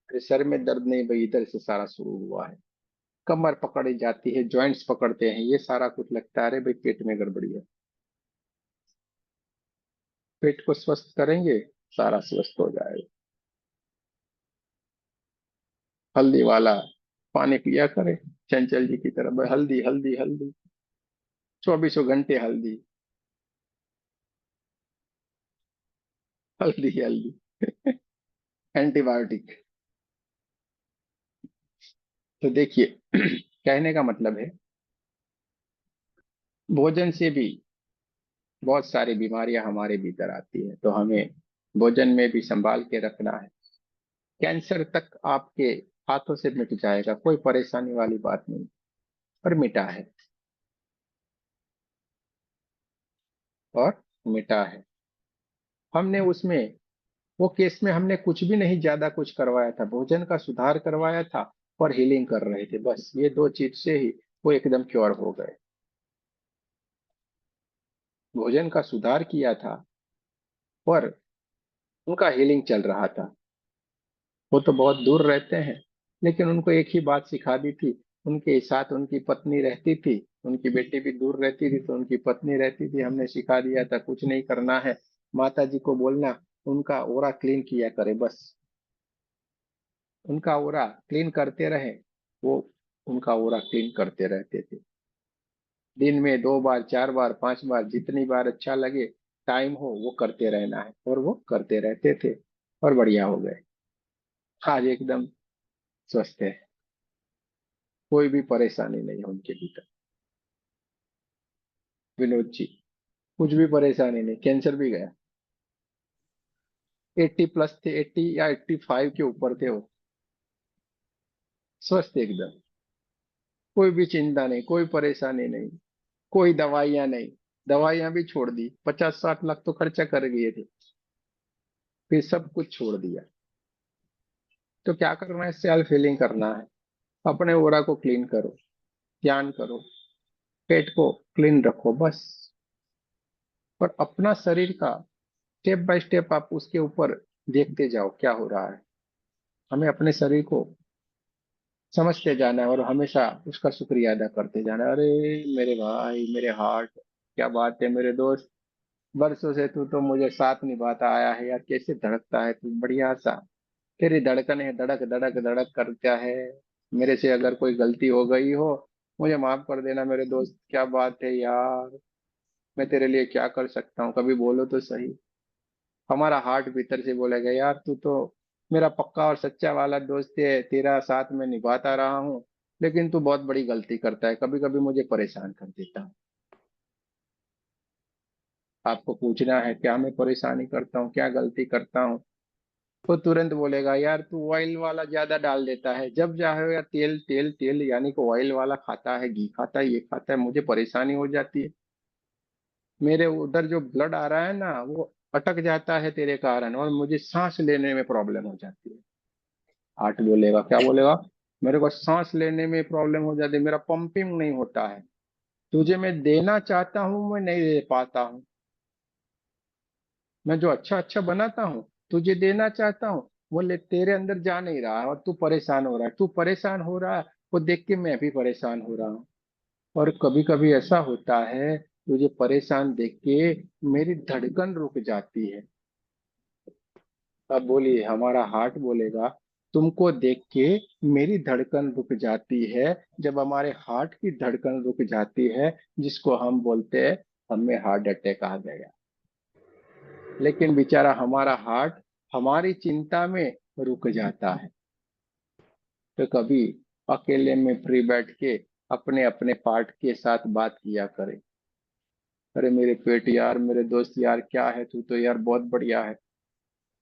अरे सर में दर्द नहीं भाई, इधर से सारा शुरू हुआ है। कमर पकड़ी जाती है, जॉइंट्स पकड़ते हैं, ये सारा कुछ लगता है अरे भाई पेट में गड़बड़ी है। पेट को स्वस्थ करेंगे, सारा स्वस्थ हो जाएगा। हल्दी वाला पानी पिया करें, चंचल जी की तरह, भाई हल्दी हल्दी हल्दी, 24 घंटे हल्दी, हल्दी हल्दी। एंटीबायोटिक। तो देखिए कहने का मतलब है, भोजन से भी बहुत सारी बीमारियां हमारे भीतर आती है, तो हमें भोजन में भी संभाल के रखना है। कैंसर तक आपके हाथों से मिट जाएगा, कोई परेशानी वाली बात नहीं। और मिटा है, और मिटा है। हमने उसमें, वो केस में हमने कुछ भी नहीं ज्यादा कुछ करवाया था, भोजन का सुधार करवाया था और हीलिंग कर रहे थे, बस ये दो चीज से ही वो एकदम क्योर हो गए। भोजन का सुधार किया था और उनका हीलिंग चल रहा था। वो तो बहुत दूर रहते हैं, लेकिन उनको एक ही बात सिखा दी थी। उनके साथ उनकी पत्नी रहती थी, उनकी बेटी भी दूर रहती थी तो उनकी पत्नी रहती थी। हमने सिखा दिया था कुछ नहीं करना है, माता जी को बोलना उनका ओरा क्लीन किया करे बस। उनका ओरा क्लीन करते रहे, वो उनका ओरा क्लीन करते रहते थे। दिन में 2 बार, 4 बार, 5 बार, जितनी बार अच्छा लगे, टाइम हो वो करते रहना है, और वो करते रहते थे और बढ़िया हो गए। आज एकदम स्वस्थ है, कोई भी परेशानी नहीं है उनके भीतर। विनोद जी, कुछ भी परेशानी नहीं, कैंसर भी गया। 80+ थे, 80 या 85 के ऊपर थे वो, स्वस्थ एकदम। कोई भी चिंता नहीं, कोई परेशानी नहीं, कोई दवाइयां नहीं। दवाइयां भी छोड़ दी, 50-60 लाख तो खर्चा कर गए थे, फिर सब कुछ छोड़ दिया। तो क्या करना है, सेल्फ हीलिंग करना है। अपने ओरा को क्लीन करो, ध्यान करो, पेट को क्लीन रखो बस। और अपना शरीर का स्टेप बाय स्टेप आप उसके ऊपर देखते जाओ क्या हो रहा है। हमें अपने शरीर को समझते जाना है और हमेशा उसका शुक्रिया अदा करते जाना है। अरे मेरे भाई, मेरे हार्ट, क्या बात है मेरे दोस्त, बरसों से तू तो मुझे साथ निभाता आया है यार, कैसे धड़कता है तू, बढ़िया सा तेरी धड़कन है, धड़क धड़क धड़क करता है। मेरे से अगर कोई गलती हो गई हो, मुझे माफ कर देना मेरे दोस्त, क्या बात है यार, मैं तेरे लिए क्या कर सकता हूँ, कभी बोलो तो सही। हमारा हार्ट भीतर से बोलेगा यार तू तो मेरा पक्का और सच्चा वाला दोस्त है, तेरा साथ मैं निभाता रहा हूँ, लेकिन तू बहुत बड़ी गलती करता है, कभी कभी मुझे परेशान कर देता है। आपको पूछना है क्या मैं परेशानी करता हूँ, क्या गलती करता हूँ। वो तुरंत बोलेगा यार तू ऑयल वाला ज्यादा डाल देता है, जब चाहे या तेल तेल तेल, यानी कि ऑयल वाला खाता है, घी खाता है, ये खाता है, मुझे परेशानी हो जाती है। मेरे उधर जो ब्लड आ रहा है ना वो अटक जाता है तेरे कारण, और मुझे सांस लेने में प्रॉब्लम हो जाती है। हार्ट बोलेगा, क्या बोलेगा, मेरे को सांस लेने में प्रॉब्लम हो जाती है, मेरा पंपिंग नहीं होता है, तुझे मैं देना चाहता हूँ मैं नहीं दे पाता हूँ। मैं जो अच्छा अच्छा बनाता हूँ तुझे देना चाहता हूँ, वो ले तेरे अंदर जा नहीं रहा है, और तू परेशान हो रहा है, तू परेशान हो रहा है, वो देख के मैं भी परेशान हो रहा हूँ। और कभी कभी ऐसा होता है, तुझे परेशान देख के मेरी धड़कन रुक जाती है। अब बोलिए, हमारा हार्ट बोलेगा तुमको देख के मेरी धड़कन रुक जाती है। जब हमारे हार्ट की धड़कन रुक जाती है, जिसको हम बोलते हैं हमें हार्ट अटैक आ गया। लेकिन बेचारा हमारा हार्ट हमारी चिंता में रुक जाता है। तो कभी अकेले में फ्री बैठ के अपने अपने पार्ट के साथ बात किया करे, अरे मेरे पेट यार, मेरे दोस्त यार, क्या है तू तो यार बहुत बढ़िया है,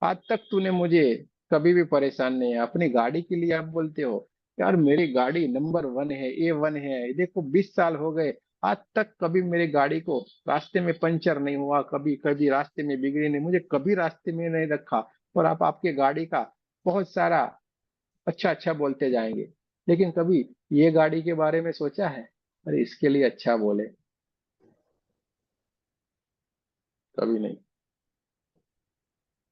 आज तक तूने मुझे कभी भी परेशान नहीं है। अपनी गाड़ी के लिए आप बोलते हो यार मेरी गाड़ी नंबर 1 है, A1 है, देखो 20 साल हो गए, आज तक कभी मेरी गाड़ी को रास्ते में पंचर नहीं हुआ, कभी कभी रास्ते में बिगड़ी नहीं, मुझे कभी रास्ते में नहीं रखा। और आप आपके गाड़ी का बहुत सारा अच्छा अच्छा बोलते जाएंगे, लेकिन कभी ये गाड़ी के बारे में सोचा है, अरे इसके लिए अच्छा बोले, कभी नहीं।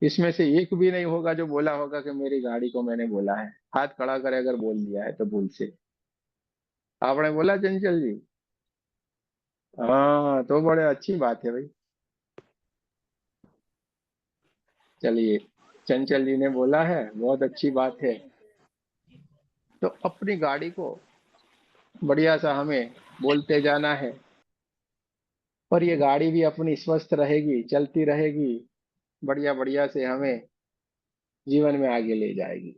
इसमें से एक भी नहीं होगा जो बोला होगा कि मेरी गाड़ी को मैंने बोला है, हाथ खड़ा करे अगर बोल दिया है तो भूल से। आपने बोला चंचल जी? हाँ तो बड़े अच्छी बात है भाई। चलिए, चंचल जी ने बोला है, बहुत अच्छी बात है। तो अपनी गाड़ी को बढ़िया सा हमें बोलते जाना है, और ये गाड़ी भी अपनी स्वस्थ रहेगी, चलती रहेगी, बढ़िया बढ़िया से हमें जीवन में आगे ले जाएगी।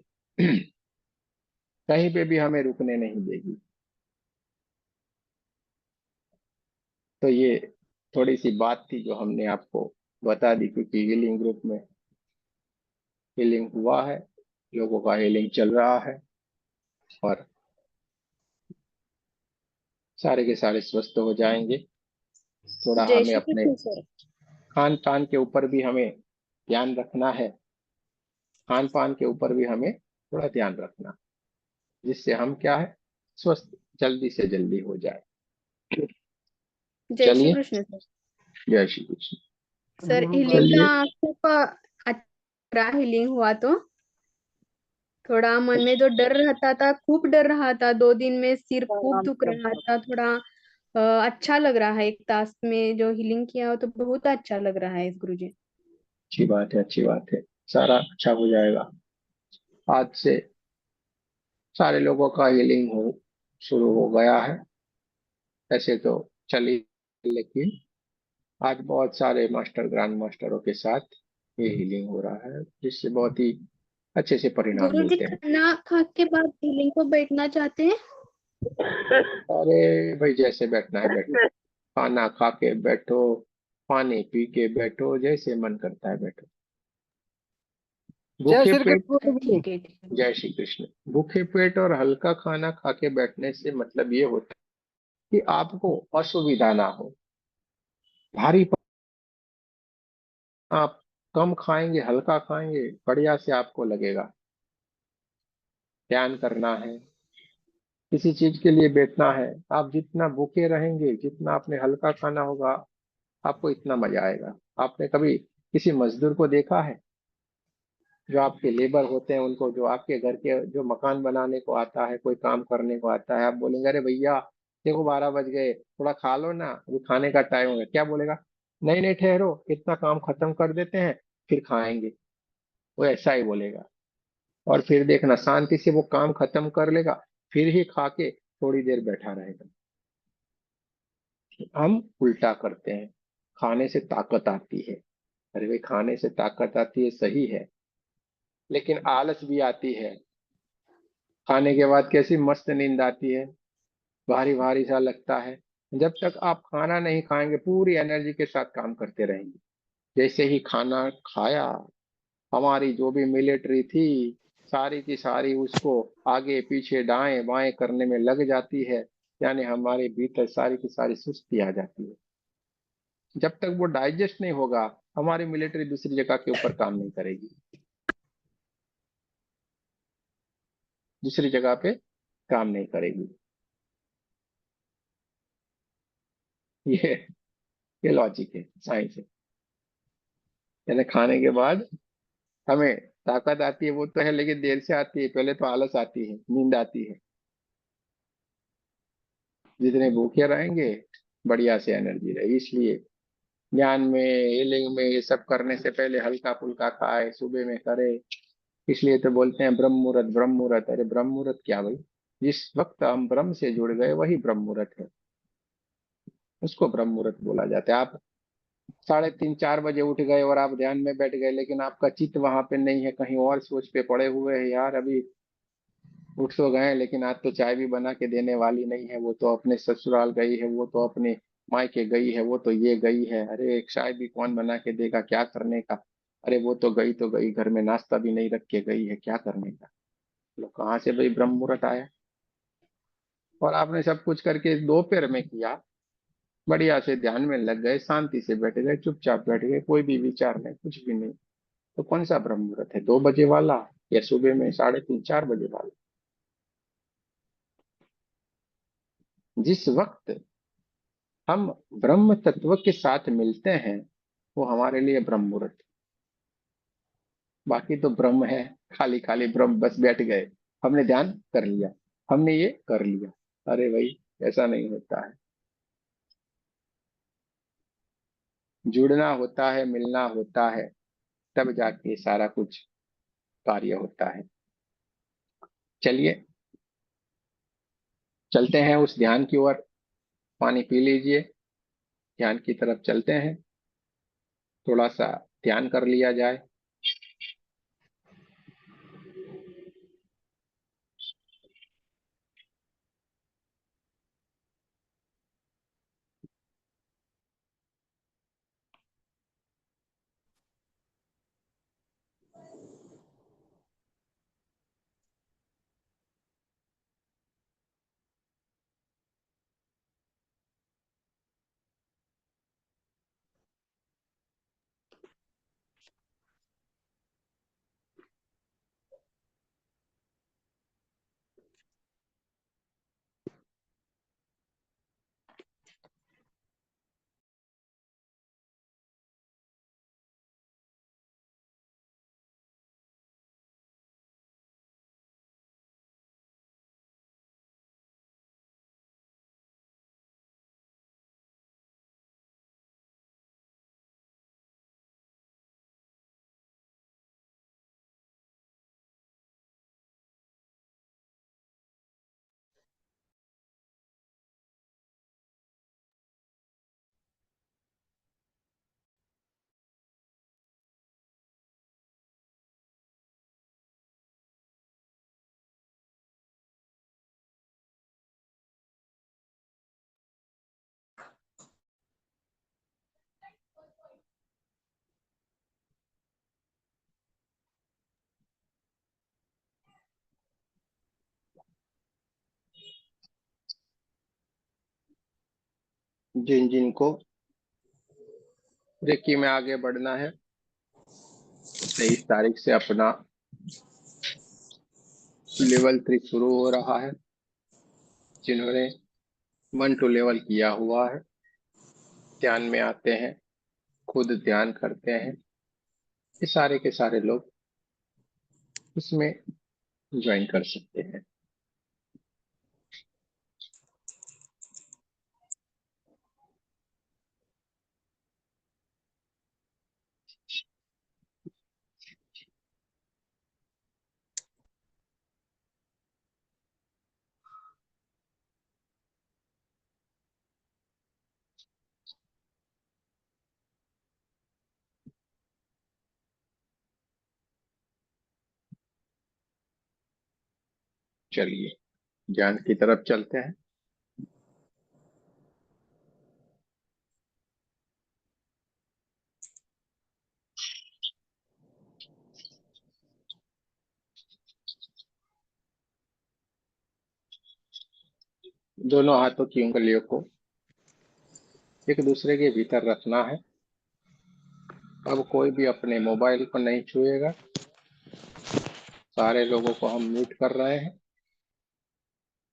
कहीं पे भी हमें रुकने नहीं देगी। तो ये थोड़ी सी बात थी जो हमने आपको बता दी, क्योंकि हीलिंग ग्रुप में हीलिंग हुआ है, लोगों का हीलिंग चल रहा है और सारे के सारे स्वस्थ हो जाएंगे। थोड़ा जय हमें श्री अपने कृष्ण सर। खान पान के ऊपर भी हमें ध्यान रखना है। खान पान के ऊपर भी हमें थोड़ा ध्यान रखना, जिससे हम क्या है, स्वस्थ जल्दी से जल्दी हो जाए। जय श्री चलिए, कृष्ण सर। जय श्री कृष्ण। सर हीलिंग चलिए। का खूप अच्छा हीलिंग हुआ तो थोड़ा मन में जो डर रहता था, खूब डर रहा था, 2 दिन में सिर खूब दुख रहा था थोड़ा। अच्छा लग रहा है, 1 तास में जो हीलिंग किया हो तो बहुत अच्छा लग रहा है गुरुजी। अच्छी बात है, अच्छी बात है। सारा अच्छा हो जाएगा। आज से सारे लोगों का हीलिंग हो शुरू हो गया है। ऐसे तो चली, लेकिन आज बहुत सारे मास्टर ग्रैंड मास्टरों के साथ ये हीलिंग हो रहा है, जिससे बहुत ही अच्छे से परिणाम गुरुजी मिलते हैं। खाना खा के बाद हीलिंग को बैठना चाहते हैं? अरे भाई, जैसे बैठना है बैठो, खाना खा के बैठो, पानी पी के बैठो, जैसे मन करता है बैठो। जय भूखे श्री पेट। कृष्ण। ठीक है ठीक है। जय श्री कृष्ण। भूखे पेट और हल्का खाना खा के बैठने से मतलब ये होता है कि आपको असुविधा ना हो। भारी आप कम खाएंगे, हल्का खाएंगे, बढ़िया से आपको लगेगा। ध्यान करना है, किसी चीज के लिए बैठना है। आप जितना भूखे रहेंगे, जितना आपने हल्का खाना होगा, आपको इतना मजा आएगा। आपने कभी किसी मजदूर को देखा है, जो आपके लेबर होते हैं, उनको, जो आपके घर के जो मकान बनाने को आता है, कोई काम करने को आता है, आप बोलेंगे अरे भैया देखो 12 बज गए, थोड़ा खा लो ना, अभी खाने का टाइम हो गया, क्या बोलेगा? नहीं नहीं, ठहरो, इतना काम खत्म कर देते हैं फिर खाएंगे। वो ऐसा ही बोलेगा। और फिर देखना, शांति से वो काम खत्म कर लेगा, फिर ही खा के थोड़ी देर बैठा रहेगा। हम उल्टा करते हैं। खाने से ताकत आती है। अरे भाई, खाने से ताकत आती है, सही है, लेकिन आलस भी आती है। खाने के बाद कैसी मस्त नींद आती है, भारी भारी सा लगता है। जब तक आप खाना नहीं खाएंगे, पूरी एनर्जी के साथ काम करते रहेंगे। जैसे ही खाना खाया, हमारी जो भी मिलिट्री थी, सारी की सारी उसको आगे पीछे दाएं बाएं करने में लग जाती है। यानी हमारे भीतर सारी की सारी सुस्ती आ जाती है। जब तक वो डाइजेस्ट नहीं होगा, हमारी मिलिट्री दूसरी जगह के ऊपर काम नहीं करेगी, दूसरी जगह पे काम नहीं करेगी। ये ये लॉजिक है, साइंस है। यानी खाने के बाद हमें ताकत आती है, वो तो है, लेकिन देर से आती है। पहले तो आलस आती है, नींद आती है। जितने भूखे रहेंगे, बढ़िया से एनर्जी रहेगी। इसलिए ज्ञान में, हीलिंग में, ये सब करने से पहले हल्का फुल्का खाए, सुबह में करे। इसलिए तो बोलते हैं ब्रह्म मुहूर्त, ब्रह्म मुहूर्त। अरे ब्रह्म मुहूर्त क्या भाई? जिस वक्त हम ब्रह्म से जुड़ गए, वही ब्रह्म मुहूर्त है। उसको ब्रह्म मुहूर्त बोला जाता है। आप 3:30 4 बजे उठ गए और आप ध्यान में बैठ गए, लेकिन आपका चित्त वहां पे नहीं है, कहीं और सोच पे पड़े हुए हैं। यार अभी उठ तो गए, लेकिन आज तो चाय भी बना के देने वाली नहीं है, वो तो अपने ससुराल गई है, वो तो अपने मायके गई है, वो तो ये गई है। अरे एक चाय भी कौन बना के देगा, क्या करने का? अरे वो तो गई, घर में नाश्ता भी नहीं रख के गई है, क्या करने का? लो, कहाँ से भाई ब्रह्म मुहूर्त आया? और आपने सब कुछ करके दोपहर में किया, बढ़िया से ध्यान में लग गए, शांति से बैठ गए, चुपचाप बैठ गए, कोई भी विचार नहीं, कुछ भी नहीं। तो कौन सा ब्रह्म मुहूर्त है, 2 बजे वाला या सुबह में 3:30 4 बजे वाला? जिस वक्त हम ब्रह्म तत्व के साथ मिलते हैं, वो हमारे लिए ब्रह्म मुहूर्त। बाकी तो ब्रह्म है, खाली खाली ब्रह्म, बस बैठ गए, हमने ध्यान कर लिया, हमने ये कर लिया। अरे भाई, ऐसा नहीं होता है। जुड़ना होता है, मिलना होता है, तब जाके सारा कुछ कार्य होता है। चलिए, चलते हैं उस ध्यान की ओर। पानी पी लीजिए, ध्यान की तरफ चलते हैं। थोड़ा सा ध्यान कर लिया जाए। जिन जिन को रेकी में आगे बढ़ना है, 23 तारीख से अपना लेवल 3 शुरू हो रहा है। जिन्होंने 1 to लेवल किया हुआ है, ध्यान में आते हैं, खुद ध्यान करते हैं, ये सारे के सारे लोग इसमें ज्वाइन कर सकते हैं। चलिए ज्ञान की तरफ चलते हैं। दोनों हाथों की उंगलियों को एक दूसरे के भीतर रखना है। अब कोई भी अपने मोबाइल को नहीं छुएगा। सारे लोगों को हम म्यूट कर रहे हैं।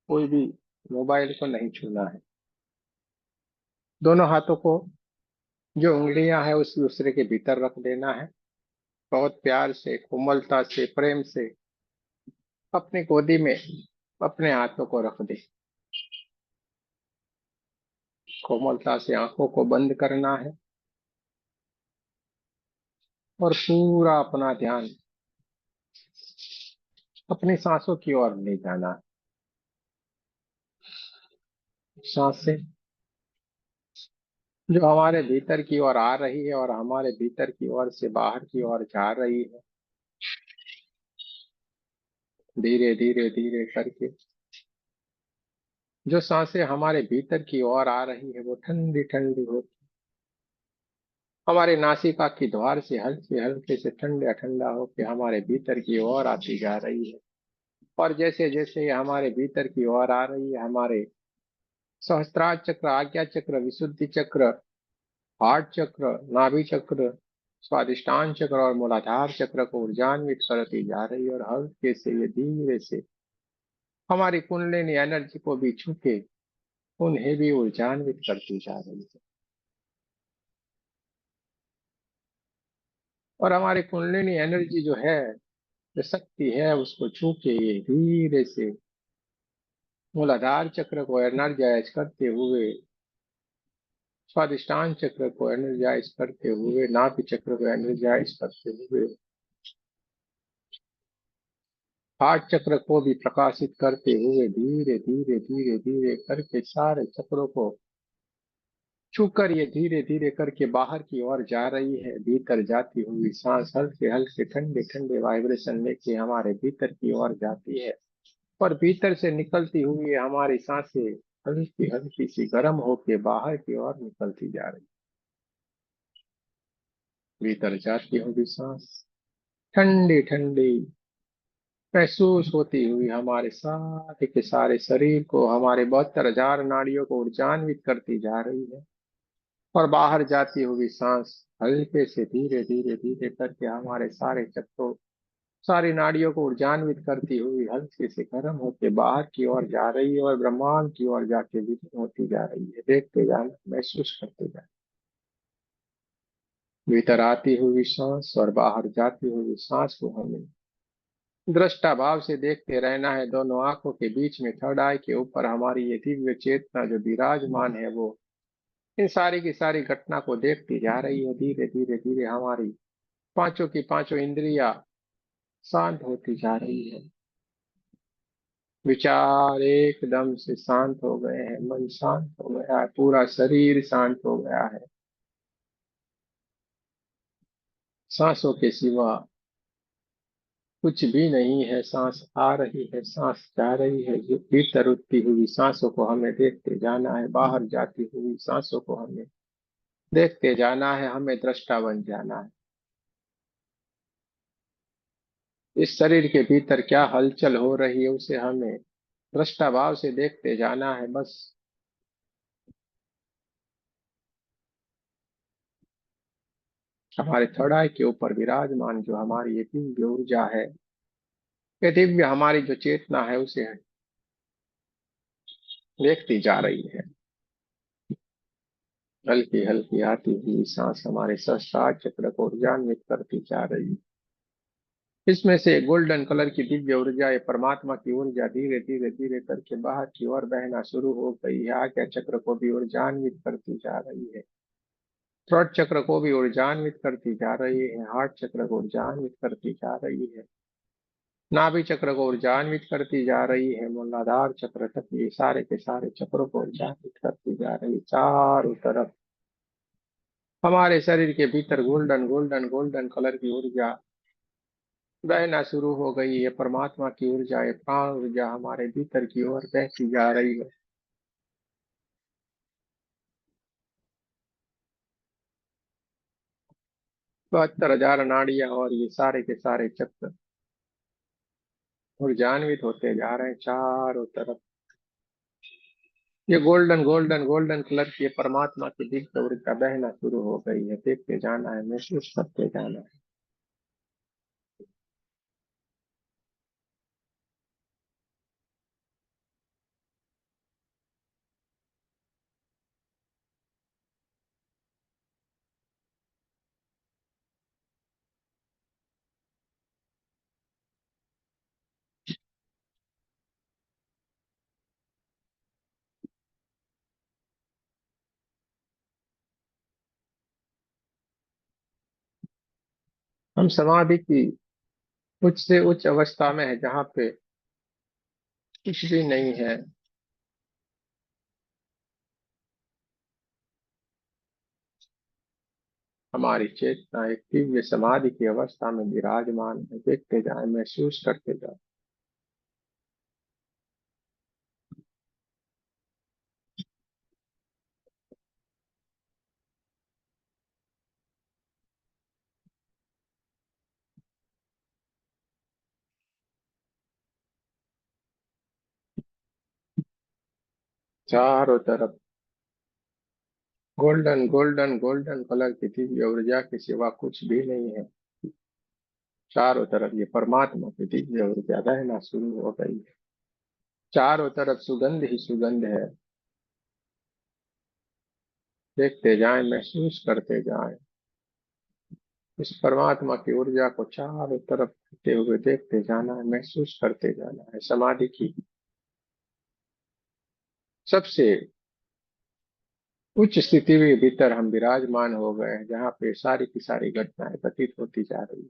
कोई भी मोबाइल को नहीं छूना है। दोनों हाथों को जो उंगलियां हैं उस दूसरे के भीतर रख देना है। बहुत प्यार से, कोमलता से, प्रेम से अपनी गोदी में अपने हाथों को रख दे। कोमलता से आंखों को बंद करना है और पूरा अपना ध्यान अपनी सांसों की ओर ले जाना है। सांसें जो हमारे भीतर की ओर आ रही है और हमारे भीतर की ओर से बाहर की ओर जा रही है, धीरे धीरे धीरे करके जो सांसें हमारे भीतर की ओर आ रही है वो ठंडी ठंडी हो हमारे नासिका की द्वार से हल्के हल्के से ठंडा ठंडा होके हमारे भीतर की ओर आती जा रही है। और जैसे जैसे ये हमारे भीतर की ओर आ रही है, हमारे सहस्त्रार चक्र, आज्ञा चक्र, विशुद्धि चक्र, हार्ट चक्र, नाभि चक्र, स्वादिष्टान चक्र और मूलाधार चक्र को ऊर्जान्वित करती जा रही है। और हल्के से ये धीरे से हमारी कुंडलिनी एनर्जी को भी छूके उन्हें भी ऊर्जान्वित करती जा रही है। और हमारी कुंडलिनी एनर्जी जो है, जो शक्ति है, उसको छू के ये धीरे से मूलाधार चक्र को एनर्जाइज करते हुए, स्वादिष्टान चक्र को एनर्जाइज करते हुए, नाभि चक्र को एनर्जाइज करते हुए, हार्ट चक्र को भी प्रकाशित करते हुए धीरे धीरे धीरे धीरे करके सारे चक्रों को छूकर ये धीरे धीरे करके बाहर की ओर जा रही है। भीतर जाती हुई सांस हल्के हल्के ठंडे ठंडे वाइब्रेशन लेके हमारे भीतर की ओर जाती है। और भीतर से निकलती हुई हमारी सांसें हल्की हल्की सी गर्म होके बाहर की ओर निकलती जा रही। भीतर जाती हुई सांस ठंडी ठंडी महसूस होती हुई हमारे सारे के सारे शरीर को, हमारे 72,000 नाड़ियों को ऊर्जान्वित करती जा रही है। और बाहर जाती हुई सांस हल्के से धीरे धीरे धीरे करके हमारे सारे चक्रों, सारी नाड़ियों को ऊर्जान्वित करती हुई हल्के से गर्म होकर बाहर की ओर जा रही है और ब्रह्मांड की ओर जाके विलीन होती जा रही है। देखते जाना, महसूस करते जाना। भीतर आती हुई सांस और बाहर जाती हुई सांस को हमें दृष्टा भाव से देखते रहना है। दोनों आंखों के बीच में थर्ड आई के ऊपर हमारी ये दिव्य चेतना जो विराजमान है, वो इन सारी की सारी घटना को देखती जा रही है। धीरे धीरे धीरे हमारी पांचों की पांचों इंद्रियां शांत होती जा रही है। विचार एकदम से शांत हो गए हैं, मन शांत हो गया है, पूरा शरीर शांत हो गया है। सांसों के सिवा कुछ भी नहीं है। सांस आ रही है, सांस जा रही है। जो भीतर उठती हुई सांसों को हमें देखते जाना है, बाहर जाती हुई सांसों को हमें देखते जाना है। हमें दृष्टा बन जाना है। इस शरीर के भीतर क्या हलचल हो रही है उसे हमें दृष्टा भाव से देखते जाना है। बस हमारे थर्ड आई के ऊपर विराजमान जो हमारी ये दिव्य ऊर्जा है, ये दिव्य हमारी जो चेतना है उसे देखती जा रही है। हल्की हल्की आती हुई सांस हमारे सहस्त्रार चक्र को ऊर्जान्वित करती जा रही है। इसमें से गोल्डन कलर की दिव्य ऊर्जा, ये परमात्मा की ऊर्जा धीरे धीरे धीरे करके बाहर की ओर बहना शुरू हो गई है। आज्ञा चक्र को भी ऊर्जान्वित करती जा रही है। थ्रोट चक्र को भी ऊर्जान्वित करती जा रही है। हार्ट चक्र को ऊर्जान्वित करती जा रही है। नाभि चक्र को ऊर्जान्वित करती जा रही है। मूलाधार चक्र तक ये सारे के सारे चक्रों को ऊर्जान्वित करती जा रही है। चारों तरफ हमारे शरीर के भीतर गोल्डन गोल्डन गोल्डन कलर की ऊर्जा बहना शुरू हो गई है। परमात्मा की ऊर्जा, ये प्राण ऊर्जा हमारे भीतर की ओर बहती जा रही है। 72,000 नाड़ियां और ये सारे के सारे चक्र ऊर्जान्वित होते जा रहे हैं चारों तरफ। ये गोल्डन गोल्डन गोल्डन कलर की ये परमात्मा की दिव्य ऊर्जा बहना शुरू हो गई है। देखते जाना है, महसूस करते जाना है। हम समाधि की उच्च से उच्च अवस्था में है, जहाँ पे कुछ भी नहीं है। हमारी चेतना एक दिव्य समाधि की अवस्था में विराजमान है। देखते जाए, महसूस करते जाए। चारों तरफ गोल्डन गोल्डन गोल्डन कलर की दिव्य ऊर्जा के सिवा कुछ भी नहीं है। चारों तरफ ये परमात्मा की दिव्य ऊर्जा बहना शुरू हो गई है। चारों तरफ सुगंध ही सुगंध है। देखते जाएं, महसूस करते जाएं। इस परमात्मा की ऊर्जा को चारों तरफ होते हुए देखते जाना है, महसूस करते जाना है। समाधि की सबसे उच्च स्थिति में भीतर हम विराजमान हो गए हैं, जहाँ पे सारी की सारी घटनाएं व्यतीत होती जा रही है।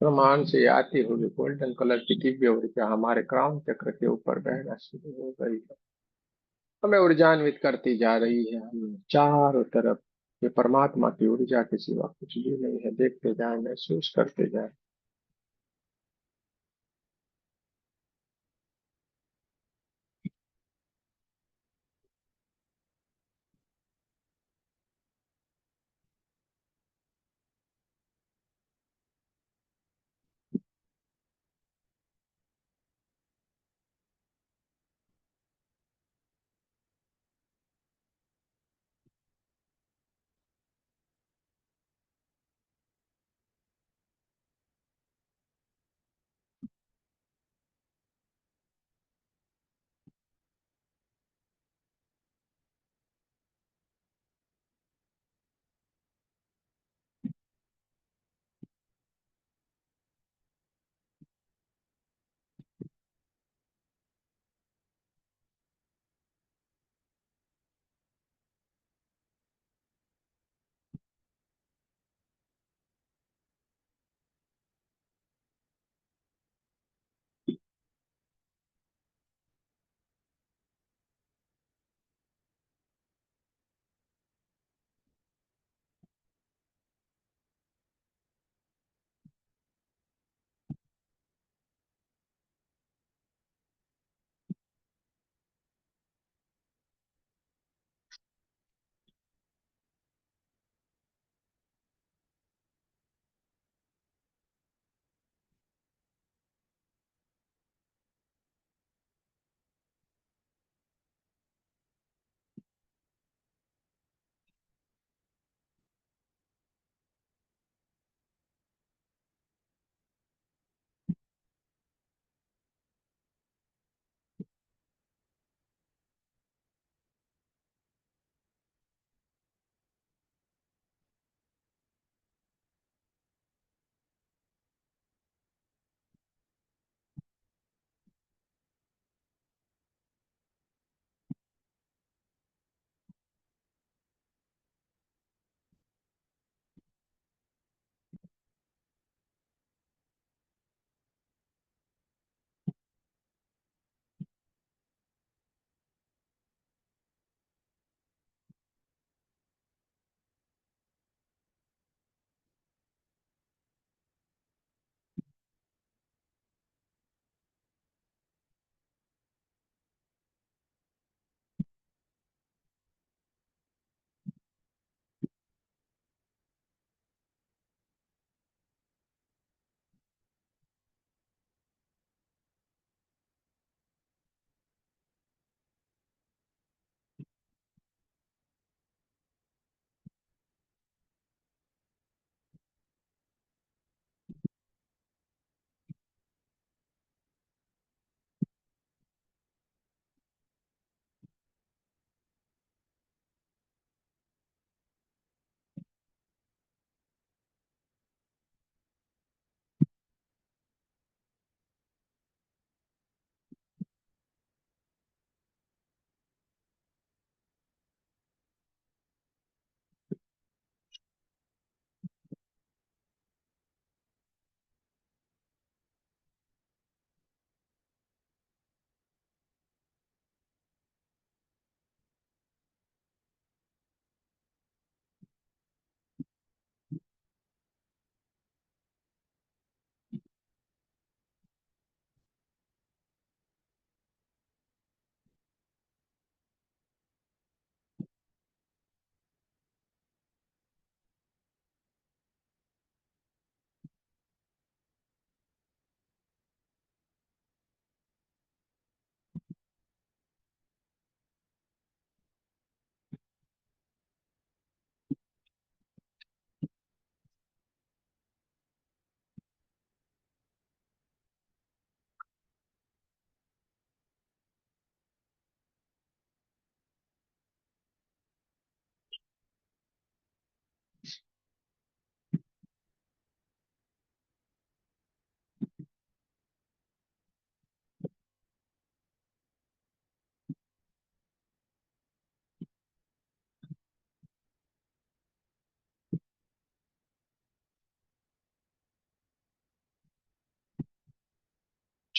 ब्रह्मांड से आती हुई गोल्डन कलर की दिव्य ऊर्जा हमारे क्राउन चक्र के ऊपर बहना शुरू हो गई है। हमें ऊर्जान्वित करती जा रही है। हम चारों तरफ ये परमात्मा की ऊर्जा के सिवा कुछ भी नहीं है। देखते जाए, महसूस करते जाए।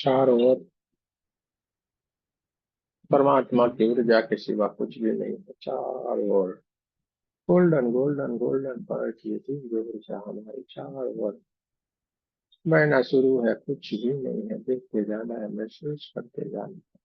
चारों ओर परमात्मा की ऊर्जा के सिवा कुछ भी नहीं है। चारों ओर गोल्डन गोल्डन गोल्डन पर की दिव्य ऊर्जा हमारी चारों ओर बहना शुरू है। कुछ भी नहीं है, देखते जाना है, महसूस करते जाना है।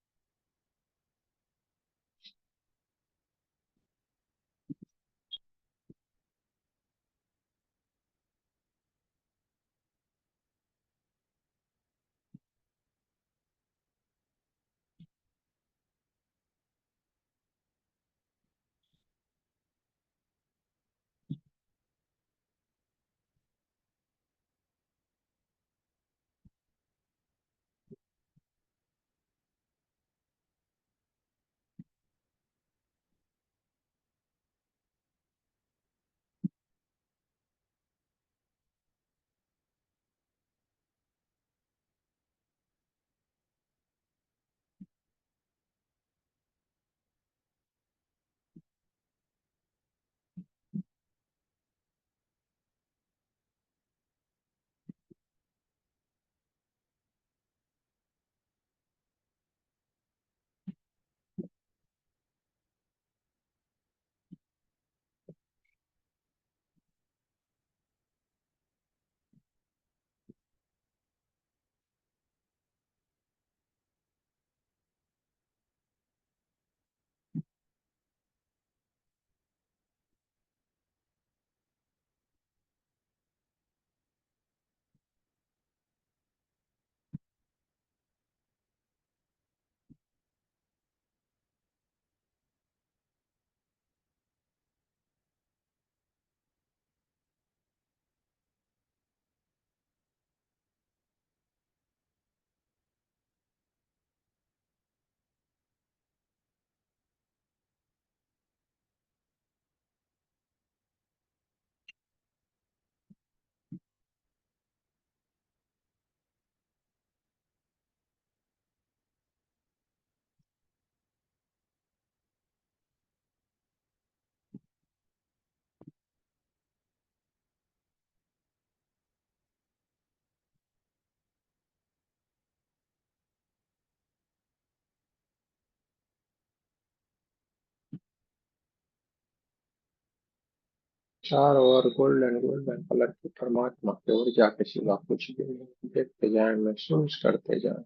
चारों ओर गोल्डन गोल्डन कलर की परमात्मा की ऊर्जा के सिवा कुछ भी नहीं, देखते जाए, महसूस करते जाए।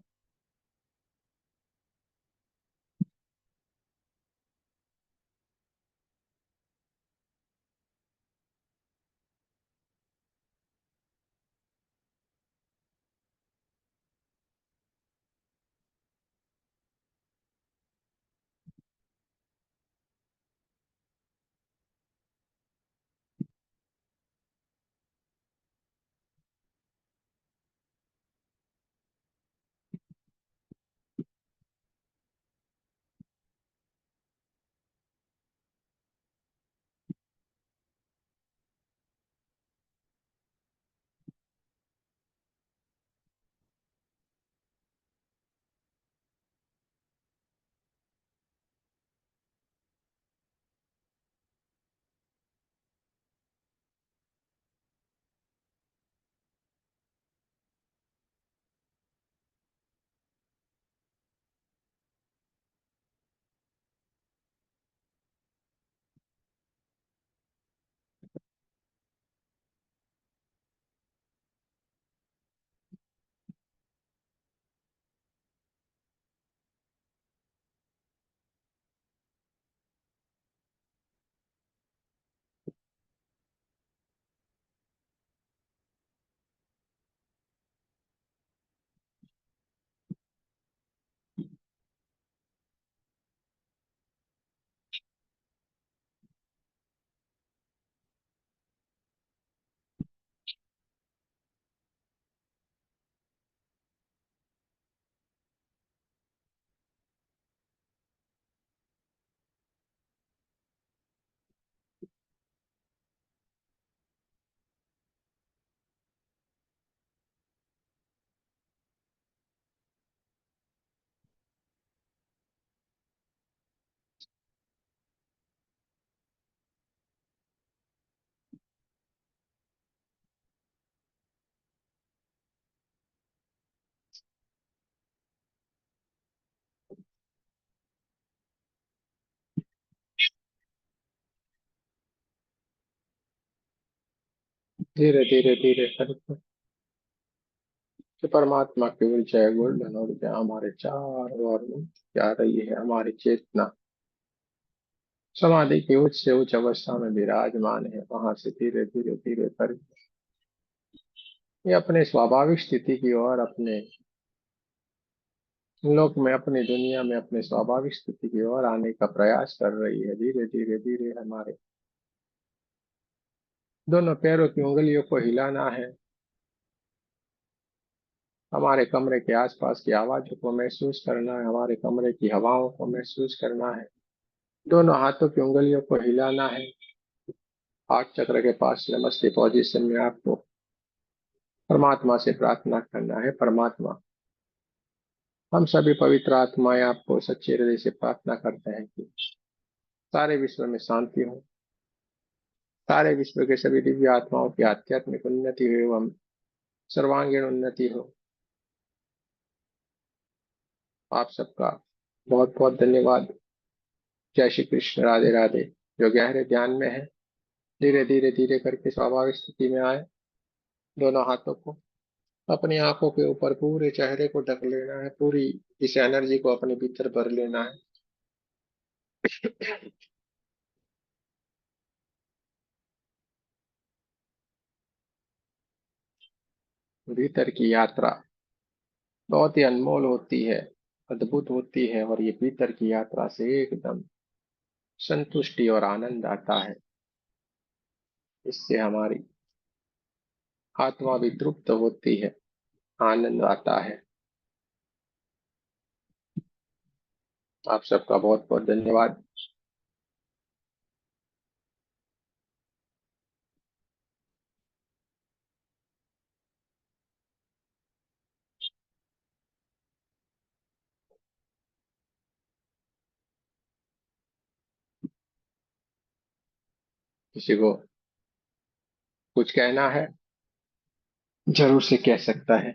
धीरे धीरे धीरे करके कि परमात्मा की ऊर्जा गोल्डन ऊर्जा हमारे चारों ओर जा रही है। हमारी चेतना समाधि की उच्च से उच्च अवस्था में विराजमान है। वहां से धीरे धीरे धीरे करके ये अपने स्वाभाविक स्थिति की ओर, अपने लोक में, अपनी दुनिया में अपने स्वाभाविक स्थिति की ओर आने का प्रयास कर रही है। धीरे धीरे धीरे हमारे दोनों पैरों की उंगलियों को हिलाना है। हमारे कमरे के आसपास की आवाजों को महसूस करना है। हमारे कमरे की हवाओं को महसूस करना है। दोनों हाथों की उंगलियों को हिलाना है। हार्ट चक्र के पास नमस्ते पोजीशन में आपको परमात्मा से प्रार्थना करना है। परमात्मा, हम सभी पवित्र आत्माएं आपको सच्चे हृदय से प्रार्थना करते हैं कि सारे विश्व में शांति हो, सारे विश्व के सभी दिव्य आत्माओं की आध्यात्मिक उन्नति हो एवं सर्वांगीण उन्नति हो। आप सबका बहुत बहुत धन्यवाद। जय श्री कृष्ण। राधे राधे। जो गहरे ध्यान में है, धीरे धीरे धीरे करके स्वाभाविक स्थिति में आए। दोनों हाथों को अपनी आंखों के ऊपर पूरे चेहरे को ढक लेना है। पूरी इस एनर्जी को अपने भीतर भर लेना है। भीतर की यात्रा बहुत ही अनमोल होती है, अद्भुत होती है, और ये भीतर की यात्रा से एकदम संतुष्टि और आनंद आता है। इससे हमारी आत्मा भी तृप्त होती है, आनंद आता है। आप सबका बहुत बहुत धन्यवाद। किसी को कुछ कहना है, जरूर से कह सकता है।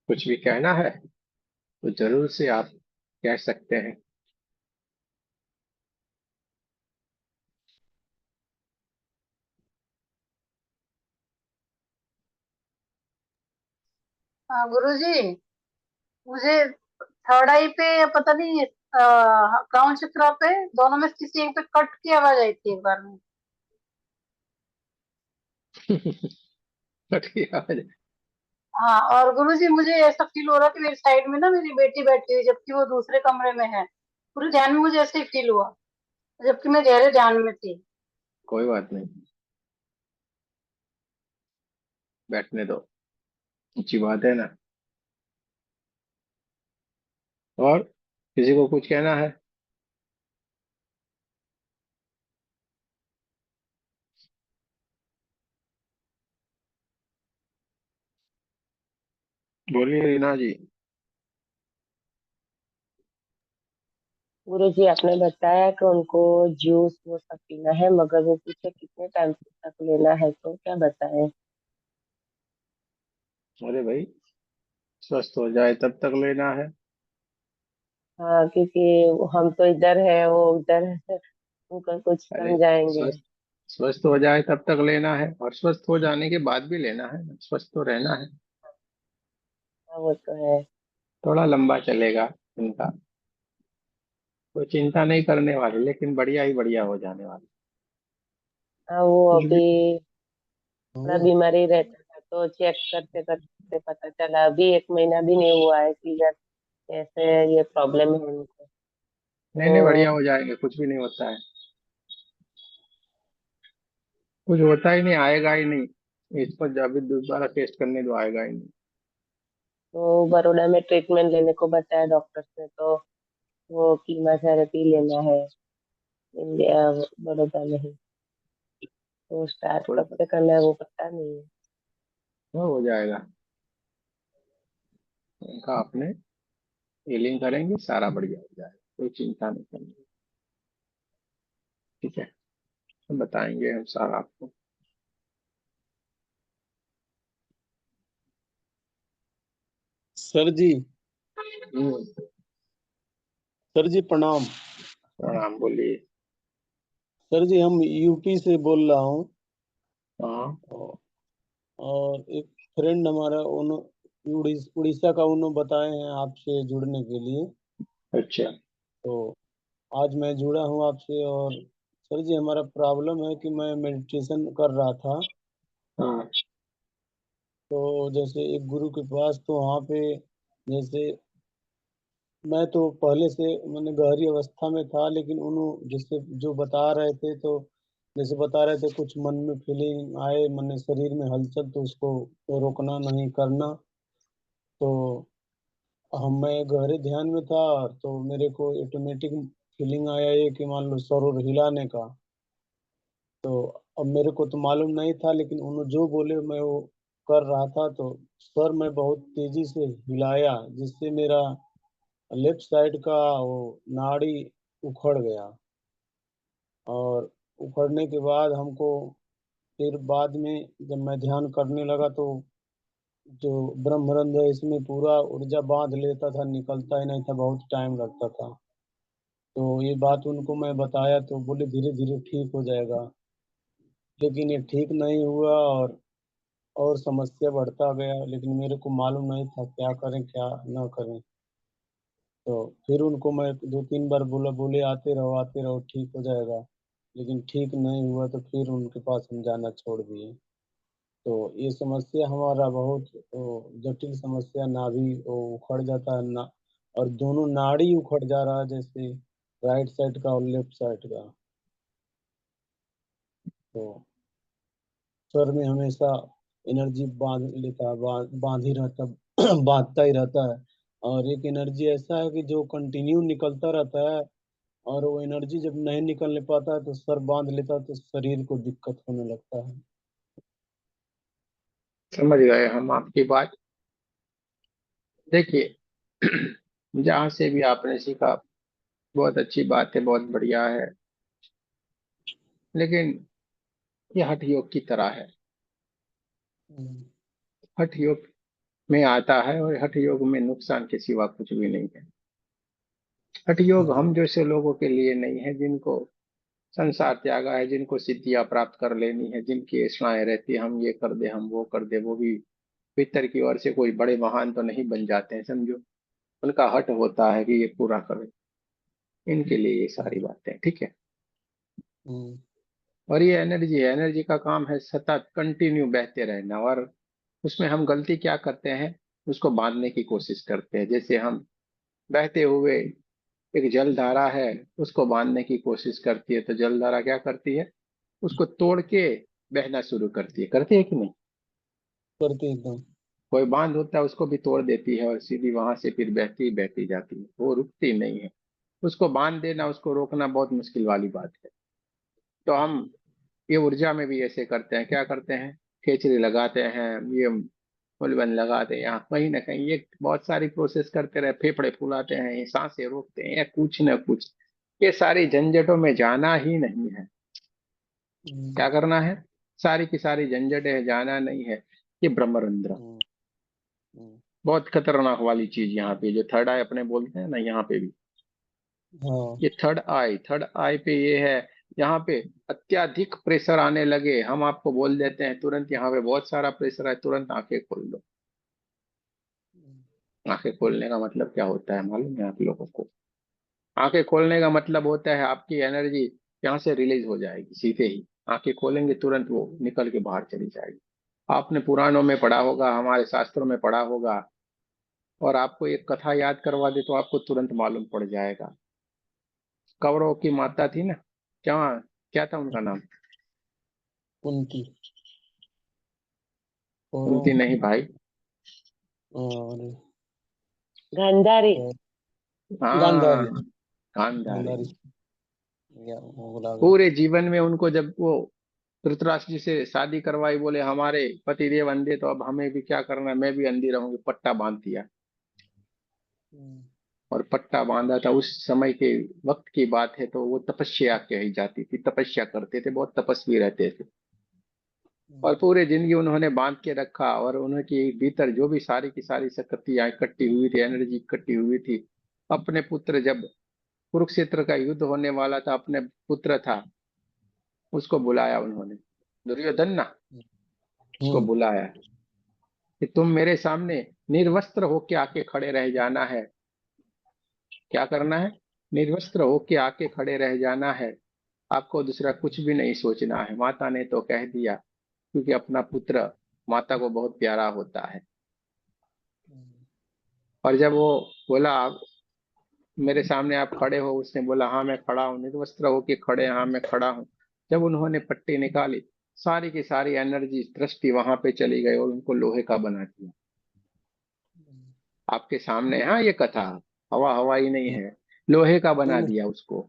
कुछ भी कहना है तो जरूर से आप कह सकते हैं। हाँ गुरुजी, मुझे थर्ड आई पे या पता नहीं क्राउन चक्रा पे दोनों में किसी एक पे कट की आवाज आई थी एक बार में। कट की आवाज। हाँ, और गुरुजी मुझे ऐसा फील हो रहा कि मेरी साइड में ना मेरी बेटी बैठी हुई जबकि वो दूसरे कमरे में है। पूरे ध्यान में मुझे ऐसे ही फील हुआ जबकि मैं गहरे ध्यान में थी। कोई बात नहीं, बैठने दो, अच्छी बात है ना। और किसी को कुछ कहना है? बोलिए रीना जी। गुरु जी, आपने बताया कि उनको जूस वो सब पीना है, मगर वो पूछे कितने टाइम तक लेना है, तो क्या बताएं? अरे भाई, स्वस्थ हो जाए तब तक लेना है। हाँ, क्योंकि हम तो इधर है, वो उधर है, उनको कुछ अरे, समझाएंगे। स्वस्थ स्वस्थ हो जाए तब तक लेना है, और स्वस्थ हो जाने के बाद भी लेना है। स्वस्थ तो रहना है। हाँ, वो तो है। थोड़ा लंबा चलेगा इनका, कोई चिंता नहीं करने वाली, लेकिन बढ़िया ही बढ़िया हो जाने वाली। हाँ, वो कुछ भी। अभी थोड़ा बीमारी रहता था, तो चेक करते करते पता चला, अभी 1 महीना भी नहीं हुआ है कि कैसे ये प्रॉब्लम है उनको। नहीं नहीं, बढ़िया तो हो जाएंगे। कुछ भी नहीं होता है, कुछ होता ही नहीं, आएगा ही नहीं। इस पर जब भी दोबारा टेस्ट करने दो, आएगा ही नहीं। तो बड़ौदा में ट्रीटमेंट लेने को बताया डॉक्टर ने, तो वो कीमोथेरेपी लेना है इंडिया, बड़ौदा में ही। तो स्टार्ट कोई कब बात, से करना है वो पता नहीं है। वो हो जाएगा। उनका अपने हीलिंग करेंगे, सारा बढ़िया हो जाएगा। कोई चिंता नहीं करनी। ठीक है, हम बताएंगे हम सारा आपको। सर जी, हम्म, सर जी प्रणाम। प्रणाम, बोलिए। सर जी हम यूपी से बोल रहा हूँ। हाँ, और एक फ्रेंड हमारा उड़ीसा का उन्होंने बताए हैं आपसे जुड़ने के लिए। अच्छा। तो आज मैं जुड़ा हूँ आपसे। और सर जी हमारा प्रॉब्लम है कि मैं मेडिटेशन कर रहा था। हाँ, तो जैसे एक गुरु के पास, तो वहाँ पे जैसे मैं तो पहले से मैंने गहरी अवस्था में था, लेकिन उन्होंने जैसे जो बता रहे थे, तो जैसे बता रहे थे कुछ मन में फीलिंग आए, मन शरीर में हलचल, तो उसको तो रोकना नहीं करना। तो मैं गहरे ध्यान में था, तो मेरे को ऑटोमेटिक फीलिंग आया ये कि मान लो सर और हिलाने का। तो अब मेरे को तो मालूम नहीं था, लेकिन उन्होंने जो बोले मैं वो कर रहा था। तो सर मैं बहुत तेजी से हिलाया, जिससे मेरा लेफ्ट साइड का वो नाड़ी उखड़ गया। और उखड़ने के बाद हमको फिर बाद में जब मैं ध्यान करने लगा, तो जो ब्रह्मरंध्र है इसमें पूरा ऊर्जा बांध लेता था, निकलता ही नहीं था, बहुत टाइम लगता था। तो ये बात उनको मैं बताया, तो बोले धीरे धीरे ठीक हो जाएगा। लेकिन ये ठीक नहीं हुआ, और समस्या बढ़ता गया, लेकिन मेरे को मालूम नहीं था क्या करें क्या ना करें। तो फिर उनको मैं 2-3 बार बोला, बोले आते रहो ठीक हो जाएगा। लेकिन ठीक नहीं हुआ, तो फिर उनके पास हम जाना छोड़ दिए। तो ये समस्या हमारा बहुत जटिल समस्या, नाभि वो उखड़ जाता है ना, और दोनों नाड़ी उखड़ जा रहा है, जैसे राइट साइड का और लेफ्ट साइड का। तो सर में हमेशा एनर्जी बांध लेता है, बांध ही रहता बांधता ही रहता है। और एक एनर्जी ऐसा है कि जो कंटिन्यू निकलता रहता है, और वो एनर्जी जब नहीं निकलने पाता है, तो सर बांध लेता है, तो शरीर को दिक्कत होने लगता है। समझ गए हम आपकी बात। देखिए, जहाँ से भी आपने सीखा, बहुत अच्छी बात है, बहुत बढ़िया है। लेकिन ये हठ योग की तरह है। हम्म, हठ योग में आता है, और हठ योग में नुकसान के सिवा कुछ भी नहीं है। हठ योग हाँ। हम जैसे लोगों के लिए नहीं है, जिनको संसार त्यागा है, जिनको सिद्धियां प्राप्त कर लेनी है, जिनकी इच्छाएं रहती है हम ये कर दे, हम वो कर दे, वो भी भीतर की ओर से कोई बड़े महान तो नहीं बन जाते हैं, समझो। उनका हट होता है कि ये पूरा करें। इनके लिए ये सारी बातें, ठीक है। हम्म, और ये एनर्जी है, एनर्जी का काम है सतत कंटिन्यू बहते रहना। और उसमें हम गलती क्या करते हैं, उसको बांधने की कोशिश करते हैं। जैसे हम बहते हुए एक जल धारा है, उसको बांधने की कोशिश करती है, तो जल धारा क्या करती है, उसको तोड़ के बहना शुरू करती है कि नहीं। करते एकदम। कोई बांध होता है, उसको भी तोड़ देती है, और सीधी वहां से फिर बहती बहती जाती है, वो रुकती नहीं है। उसको बांध देना, उसको रोकना बहुत मुश्किल वाली बात है। तो हम ये ऊर्जा में भी ऐसे करते हैं, क्या करते हैं, खेचरी लगाते हैं, ये मुलबन लगाते हैं, यहाँ कहीं ना कहीं ये बहुत सारी प्रोसेस करते रहे, फेफड़े फुलाते हैं, ये सांसें रोकते हैं, या कुछ ना कुछ। ये सारी झंझटों में जाना ही नहीं है। हम्म, क्या करना है, सारी की सारी झंझटें जाना नहीं है। ये ब्रह्मरंध्र हम्म, हम्म, बहुत खतरनाक वाली चीज यहाँ पे, जो थर्ड आई अपने बोलते हैं ना, यहाँ पे भी हाँ। ये थर्ड आई पे ये है। यहाँ पे अत्यधिक प्रेशर आने लगे, हम आपको बोल देते हैं तुरंत यहाँ पे बहुत सारा प्रेशर है, तुरंत आंखें खोल लो। आंखें खोलने का मतलब क्या होता है मालूम है आप लोगों को? आंखें खोलने का मतलब होता है आपकी एनर्जी यहाँ से रिलीज हो जाएगी सीधे ही। आंखें खोलेंगे तुरंत वो निकल के बाहर चली जाएगी। आपने पुराणों में पढ़ा होगा, हमारे शास्त्रों में पढ़ा होगा, और आपको एक कथा याद करवा दे तो आपको तुरंत मालूम पड़ जाएगा। कौरवों की माता थी ना, क्या क्या था उनका नाम? कुंती। और कुंती नहीं भाई। और गांधारी। गांधारी। हाँ, गांधारी। गांधारी। या वो भुला गया। पूरे जीवन में उनको जब वो धृतराष्ट्र जी से शादी करवाई, बोले हमारे पतिदेव अंधे, तो अब हमें भी क्या करना है, मैं भी अंधी रहूंगी, पट्टा बांध दिया। हम्म, और पट्टा बांधा था, उस समय के वक्त की बात है, तो वो तपस्या कही जाती थी, तपस्या करते थे, बहुत तपस्वी रहते थे। और पूरे जिंदगी उन्होंने बांध के रखा, और उनके भीतर जो भी सारी की सारी शक्तियां इकट्ठी हुई थी, एनर्जी इकट्ठी हुई थी, अपने पुत्र, जब कुरुक्षेत्र का युद्ध होने वाला था, अपने पुत्र था, उसको बुलाया उन्होंने, दुर्योधन ना, उसको बुलाया कि तुम मेरे सामने निर्वस्त्र होके आके खड़े रह जाना है। क्या करना है? निर्वस्त्र होके आके खड़े रह जाना है। आपको दूसरा कुछ भी नहीं सोचना है। माता ने तो कह दिया, क्योंकि अपना पुत्र माता को बहुत प्यारा होता है। और जब वो बोला आप मेरे सामने आप खड़े हो, उसने बोला हाँ मैं खड़ा हूँ, निर्वस्त्र होके खड़े, हाँ मैं खड़ा हूँ। जब उन्होंने पट्टी निकाली, सारी की सारी एनर्जी, दृष्टि वहां पे चली गई और उनको लोहे का बना दिया। आपके सामने, हाँ, ये कथा हवा हवाई नहीं है, लोहे का बना दिया उसको।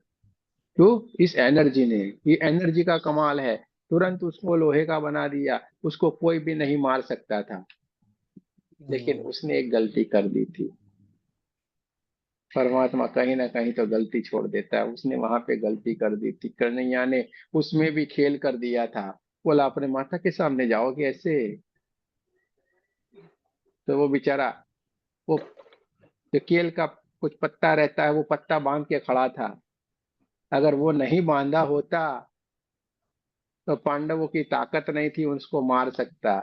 क्यों? इस एनर्जी ने, ये एनर्जी का कमाल है, तुरंत उसको लोहे का बना दिया। उसको कोई भी नहीं मार सकता था, लेकिन उसने एक गलती कर दी थी। परमात्मा कहीं ना कहीं तो गलती छोड़ देता है। उसने वहां पे गलती कर दी थी, कन्हैया ने उसमें भी खेल कर दिया था। बोला अपने माता के सामने जाओगे ऐसे? तो वो बेचारा, वो जो केल का कुछ पत्ता रहता है, वो पत्ता बांध के खड़ा था। अगर वो नहीं बांधा होता तो पांडवों की ताकत नहीं थी उसको मार सकता।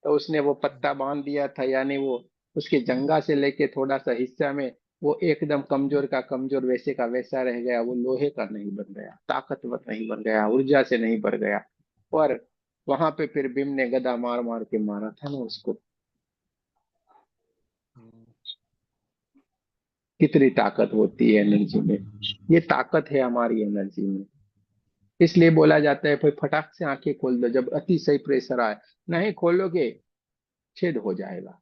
तो उसने वो पत्ता बांध दिया था, यानी वो उसकी जंगा से लेके थोड़ा सा हिस्सा में वो एकदम कमजोर का कमजोर, वैसे का वैसा रह गया। वो लोहे का नहीं बन गया, ताकतवर नहीं बन गया, ऊर्जा से नहीं बढ़ गया। और वहां पे फिर भीम ने गदा मार मार के मारा था ना उसको। कितनी ताकत होती है एनर्जी में। ये ताकत है हमारी एनर्जी में। इसलिए बोला जाता है भाई फटाक से आंखें खोल दो जब अतिशय प्रेशर आए। नहीं खोलोगे, छेद हो जाएगा।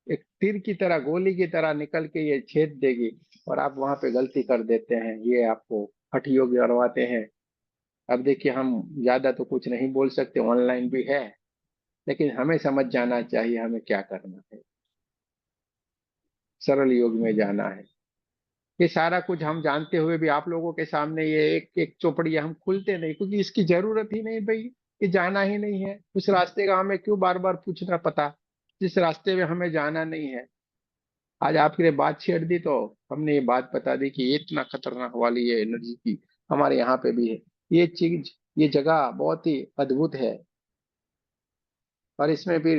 एक तीर की तरह, गोली की तरह निकल के ये छेद देगी, और आप वहां पे गलती कर देते हैं। ये आपको हठ योग करवाते हैं। अब देखिए, हम ज्यादा तो कुछ नहीं बोल सकते, ऑनलाइन भी है, लेकिन हमें समझ जाना चाहिए हमें क्या करना है। सरल योग में जाना है। ये सारा कुछ हम जानते हुए भी आप लोगों के सामने ये एक एक चौपड़ी हम खुलते नहीं, क्योंकि इसकी जरूरत ही नहीं भाई। ये जाना ही नहीं है उस रास्ते का, हमें क्यों बार बार पूछना पता, जिस रास्ते में हमें जाना नहीं है। आज आपके लिए बात छेड़ दी तो हमने ये बात बता दी कि ये इतना खतरनाक वाली ये एनर्जी की हमारे यहाँ पे भी है। ये चीज, ये जगह बहुत ही अद्भुत है। और इसमें भी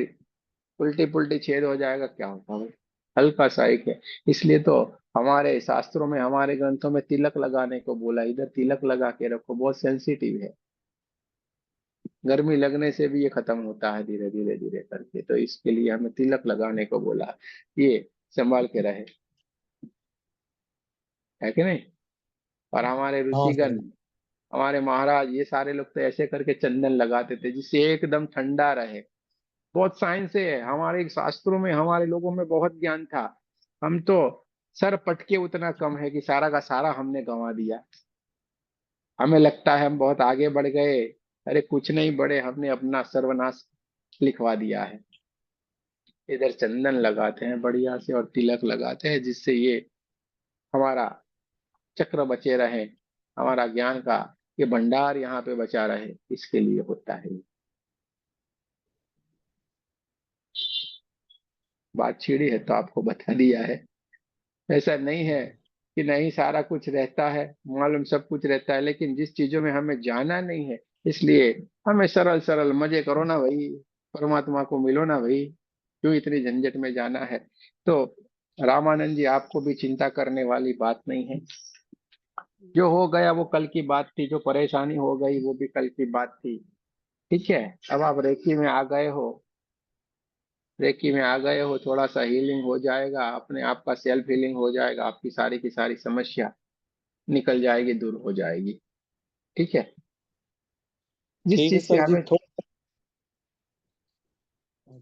उल्टी पुल्टी छेद हो जाएगा, क्या होता है? हल्का सा एक है। इसलिए तो हमारे शास्त्रों में, हमारे ग्रंथों में तिलक लगाने को बोला। इधर तिलक लगा के रखो, बहुत सेंसिटिव है। गर्मी लगने से भी ये खत्म होता है धीरे धीरे धीरे करके, तो इसके लिए हमें तिलक लगाने को बोला। ये संभाल के रहे, है कि नहीं? और हमारे हाँ ऋषिगण, सर। हमारे महाराज, ये सारे लोग तो ऐसे करके चंदन लगाते थे जिससे एकदम ठंडा रहे। बहुत साइंस है हमारे शास्त्रों में, हमारे लोगों में बहुत ज्ञान था। हम तो सर पटके उतना कम है कि सारा का सारा हमने गंवा दिया। हमें लगता है हम बहुत आगे बढ़ गए। अरे कुछ नहीं बढ़े, हमने अपना सर्वनाश लिखवा दिया है। इधर चंदन लगाते हैं बढ़िया से और तिलक लगाते हैं, जिससे ये हमारा चक्र बचे रहे, हमारा ज्ञान का ये भंडार यहाँ पे बचा रहे, इसके लिए होता है। बात छिड़ी है तो आपको बता दिया है। ऐसा नहीं है कि नहीं, सारा कुछ रहता है, मालूम सब कुछ रहता है, लेकिन जिस चीजों में हमें जाना नहीं है, इसलिए हमें सरल सरल मजे करो ना भाई, परमात्मा को मिलो ना भाई, क्यों इतनी झंझट में जाना है? तो रामानंद जी, आपको भी चिंता करने वाली बात नहीं है। जो हो गया वो कल की बात थी, जो परेशानी हो गई वो भी कल की बात थी। ठीक है, अब आप रेकी में आ गए हो, रेकी में आ गए हो, थोड़ा सा हीलिंग हो जाएगा, अपने आप का सेल्फ हीलिंग हो जाएगा, आपकी सारी की सारी समस्या निकल जाएगी, दूर हो जाएगी। ठीक है? जिस ठीक है चीज से सर जी। हमें,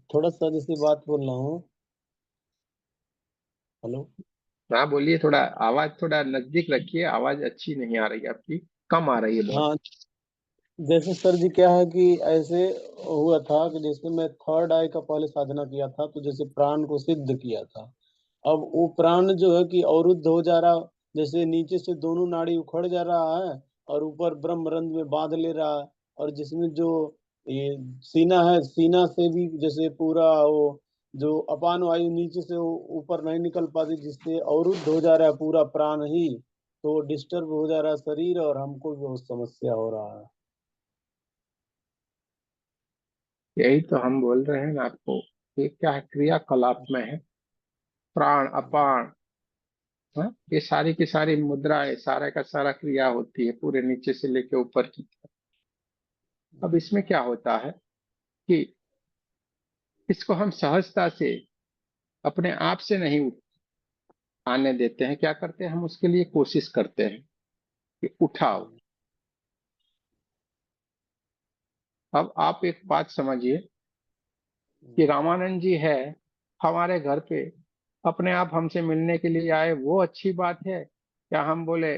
थोड़ा सा जैसे बात बोल रहा हूँ। हेलो। हाँ बोलिए, थोड़ा आवाज थोड़ा नजदीक रखिए, आवाज अच्छी नहीं आ रही है आपकी, कम आ रही है बहुत। हाँ, जैसे सर जी क्या है कि ऐसे हुआ था कि जैसे मैं थर्ड आई का पहले साधना किया था, तो जैसे प्राण को सिद्ध किया था। अब वो प्राण जो है कि अवरुद्ध हो जा रहा, जैसे नीचे से दोनों नाड़ी उखड़ जा रहा है, और ऊपर ब्रह्मरंध्र में बांध ले रहा है, और जिसमें जो ये सीना है, सीना से भी जैसे पूरा वो जो अपान वायु नीचे से ऊपर नहीं निकल पाती, जिससे अवरुद्ध हो जा रहा है पूरा प्राण ही, तो डिस्टर्ब हो जा रहा है शरीर, और हमको भी बहुत समस्या हो रहा है। यही तो हम बोल रहे हैं ना आपको, ये क्या है, क्रियाकलाप में है, प्राण अपान। हाँ, ये सारी की सारी मुद्राएं, सारा का सारा क्रिया होती है पूरे नीचे से लेके ऊपर की। अब इसमें क्या होता है कि इसको हम सहजता से अपने आप से नहीं आने देते हैं। क्या करते हैं, हम उसके लिए कोशिश करते हैं कि उठाओ। अब आप एक बात समझिए कि रामानंद जी है हमारे घर पे, अपने आप हमसे मिलने के लिए आए, वो अच्छी बात है? क्या हम बोले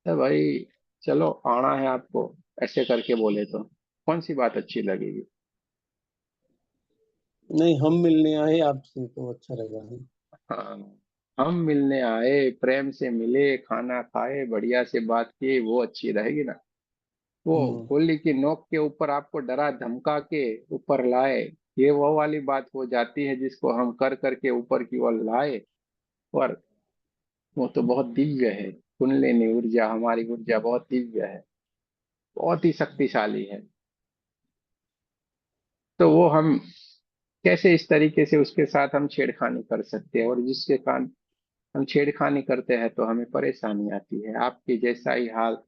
भाई चलो आना है आपको, ऐसे करके बोले तो कौन सी बात अच्छी लगेगी? नहीं, हम मिलने आए आपसे तो अच्छा लगा है। हाँ, हम मिलने आए, प्रेम से मिले, खाना खाए, बढ़िया से बात की, वो अच्छी रहेगी ना। वो हम्म। गोली की नोक के ऊपर आपको डरा धमका के ऊपर लाए, ये वो वाली बात हो जाती है जिसको हम कर करके ऊपर की ओर लाए। और वो तो बहुत दिव्य है, कुंडलिनी ऊर्जा, हमारी ऊर्जा बहुत दिव्य है, बहुत ही शक्तिशाली है। तो वो हम कैसे इस तरीके से उसके साथ हम छेड़खानी कर सकते हैं, और जिसके कारण हम छेड़खानी करते हैं तो हमें परेशानी आती है। आपके जैसा ही हाल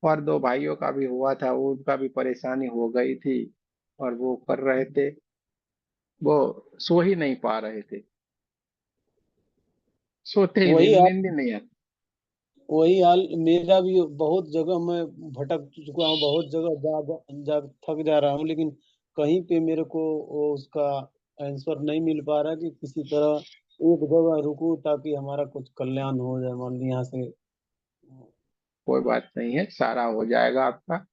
और दो भाइयों का भी हुआ था, वो उनका भी परेशानी हो गई थी, और वो कर रहे थे, वो सो ही नहीं पा रहे थे, सोते ही वही नहीं, हाल नींद ही नहीं आती। वही हाल मेरा भी, बहुत जगह मैं भटक चुका हूँ, बहुत जगह जा जा, जा थक जा रहा हूँ, लेकिन कहीं पे मेरे को वो उसका आंसर नहीं मिल पा रहा कि किसी तरह एक जगह रुकूं ताकि हमारा कुछ कल्याण हो जाए, मान ली यहाँ से। कोई बात नहीं है, सारा हो जाएगा आपका।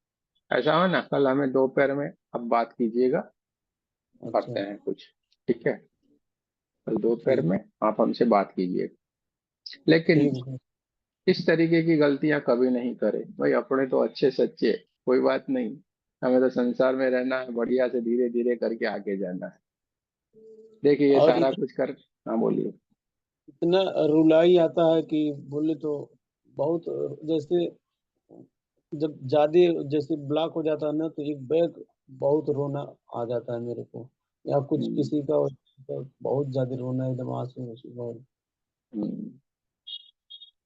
ऐसा हो ना, कल हमें दोपहर में अब बात कीजिएगा, अच्छा। करते हैं कुछ, ठीक है? कल दोपहर ठीक। में आप हमसे बात कीजिएगा, लेकिन ठीक है। इस तरीके की गलतियां कभी नहीं करें भाई। अपने तो अच्छे सच्चे, कोई बात नहीं, हमें तो संसार में रहना है, बढ़िया से धीरे धीरे करके आगे जाना है। देखिए ये और सारा कुछ कर। हाँ बोलिए। इतना रुलाई आता है कि बोले तो बहुत, जैसे जब ज्यादा जैसे ब्लॉक हो जाता है ना, तो एक बैग बहुत रोना आ जाता है मेरे को, या कुछ हम्म, किसी का तो बहुत ज्यादा रोना, एकदम आंसू आंसू बहुत। हम्म।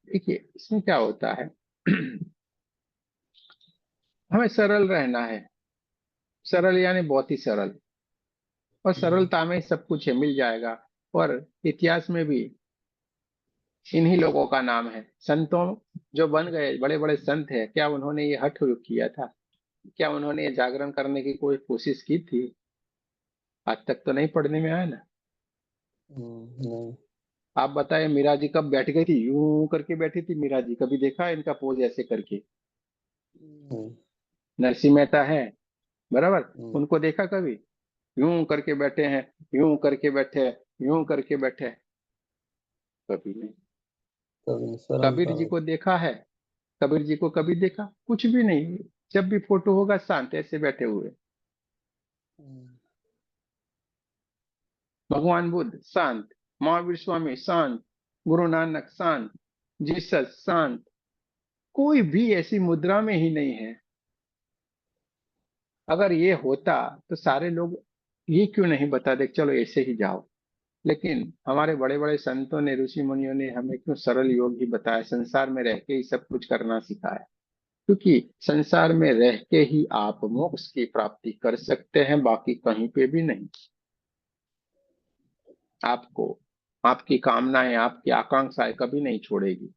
देखिए इसमें क्या होता है हमें सरल रहना है, सरल यानी बहुत ही सरल, और हम्म। सरलता में ही सब कुछ है, मिल जाएगा। और इतिहास में भी इन्हीं लोगों का नाम है, संतों जो बन गए, बड़े बड़े संत हैं, क्या उन्होंने ये हठ किया था? क्या उन्होंने ये जागरण करने की कोई कोशिश की थी? आज तक तो नहीं पढ़ने में आया ना। नहीं। आप बताएं, मीरा जी कब बैठ गई थी, यूं करके बैठी थी मीरा जी? कभी देखा है इनका पोज ऐसे करके? नहीं। नरसिंह मेहता है, बराबर, हम्म। उनको देखा कभी यूं करके बैठे हैं, यूं करके बैठे हैं, यूं करके बैठे हैं? कभी नहीं। कभी नहीं, कबीर सरलता जी में। को देखा है? कबीर जी को कभी देखा? कुछ भी नहीं। जब भी फोटो होगा शांत ऐसे बैठे हुए। हम्म। भगवान बुद्ध शांत, महावीर स्वामी शांत, गुरु नानक शांत, जीसस शांत, कोई भी ऐसी मुद्रा में ही नहीं है। अगर ये होता तो सारे लोग ये क्यों नहीं बताते चलो ऐसे ही जाओ? लेकिन हमारे बड़े बड़े संतों ने, ऋषि मुनियों ने हमें क्यों सरल योग ही बताया, संसार में रह के ही सब कुछ करना सिखाया। क्योंकि संसार में रह के ही आप मोक्ष की प्राप्ति कर सकते हैं, बाकी कहीं पे भी नहीं। आपको आपकी कामनाएं, आपकी आकांक्षाएं कभी नहीं छोड़ेगी।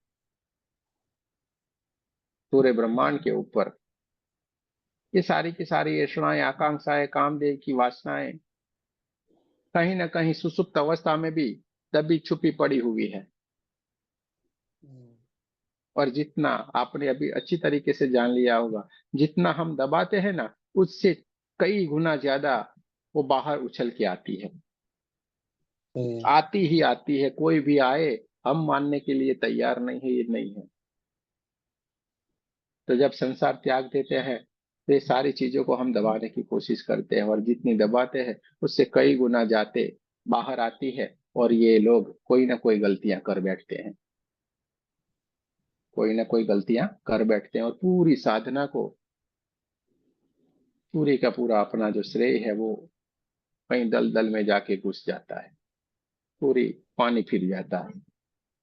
पूरे ब्रह्मांड के ऊपर ये सारी की सारी ऐषणाएं, आकांक्षाएं, कामदेव की वासनाएं कहीं ना कहीं सुसुप्त अवस्था में भी दबी छुपी पड़ी हुई है। हम्म। और जितना आपने अभी अच्छी तरीके से जान लिया होगा, जितना हम दबाते हैं ना, उससे कई गुना ज्यादा वो बाहर उछल के आती है। सही है। आती ही आती है, कोई भी आए, हम मानने के लिए तैयार नहीं है, ये नहीं है। तो जब संसार त्याग देते हैं तो ये सारी चीजों को हम दबाने की कोशिश करते हैं, और जितनी दबाते हैं उससे कई गुना जाते बाहर आती है, और ये लोग कोई ना कोई गलतियां कर बैठते हैं, कोई ना कोई गलतियां कर बैठते हैं, और पूरी साधना को, पूरी का पूरा अपना जो श्रेय है वो कहीं दलदल में जाके घुस जाता है, पूरी पानी फिर जाता है।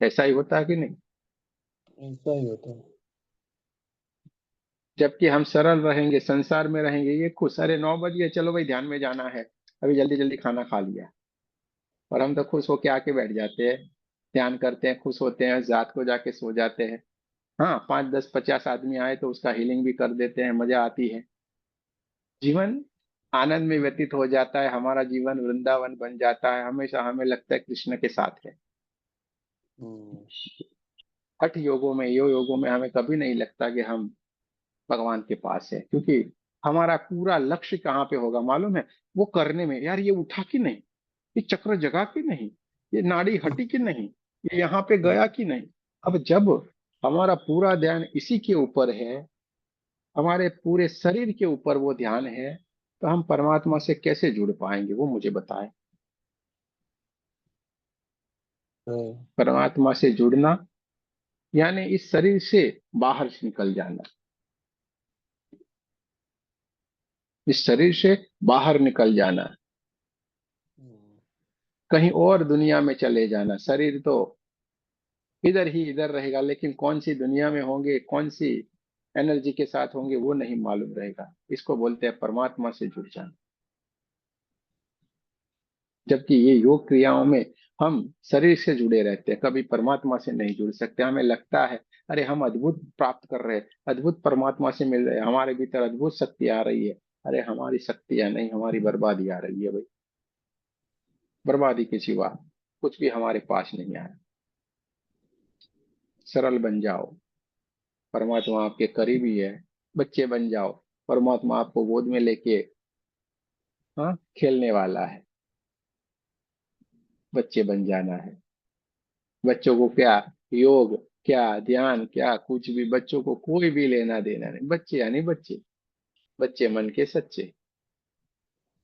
ऐसा ही होता है कि नहीं? ऐसा ही होता है। जबकि हम सरल रहेंगे, संसार में रहेंगे, ये खुश, अरे 9 बज गए, चलो भाई ध्यान में जाना है, अभी जल्दी जल्दी खाना खा लिया, और हम तो खुश होके आके बैठ जाते हैं, ध्यान करते हैं, खुश होते हैं, रात को जाके सो जाते हैं। हाँ, 5 10 50 आदमी आए तो उसका हीलिंग भी कर देते हैं, मजा आती है, जीवन आनंद में व्यतीत हो जाता है, हमारा जीवन वृंदावन बन जाता है, हमेशा हमें लगता है कृष्ण के साथ है। हम्म, हठ योगों में, योगों में हमें कभी नहीं लगता कि हम भगवान के पास है, क्योंकि हमारा पूरा लक्ष्य कहाँ पे होगा मालूम है? वो करने में, यार ये उठा कि नहीं, ये चक्र जगा कि नहीं, ये नाड़ी हटी कि नहीं, ये यहाँ पे गया कि नहीं। अब जब हमारा पूरा ध्यान इसी के ऊपर है, हमारे पूरे शरीर के ऊपर वो ध्यान है, तो हम परमात्मा से कैसे जुड़ पाएंगे, वो मुझे बताएं। है। परमात्मा से जुड़ना यानी इस शरीर से बाहर से निकल जाना, इस शरीर से बाहर निकल जाना, हम्म, कहीं और दुनिया में चले जाना। शरीर तो इधर ही इधर रहेगा, लेकिन कौन सी दुनिया में होंगे, कौन सी एनर्जी के साथ होंगे, वो नहीं मालूम रहेगा। इसको बोलते हैं परमात्मा से जुड़ जाना। जबकि ये योग क्रियाओं में हम शरीर से जुड़े रहते हैं, कभी परमात्मा से नहीं जुड़ सकते। हमें लगता है अरे हम अद्भुत प्राप्त कर रहे हैं, अद्भुत परमात्मा से मिल रहे हैं, हमारे भीतर अद्भुत शक्ति आ रही है। अरे हमारी शक्तियां नहीं, हमारी बर्बादी आ रही है भाई, बर्बादी के सिवा कुछ भी हमारे पास नहीं आ रहा। सरल बन जाओ, परमात्मा आपके करीब ही है। बच्चे बन जाओ, परमात्मा आपको गोद में लेके, हाँ, खेलने वाला है। बच्चे बन जाना है। बच्चों को क्या योग, क्या ध्यान, क्या कुछ भी, बच्चों को कोई भी लेना देना नहीं। बच्चे यानी बच्चे, बच्चे मन के सच्चे।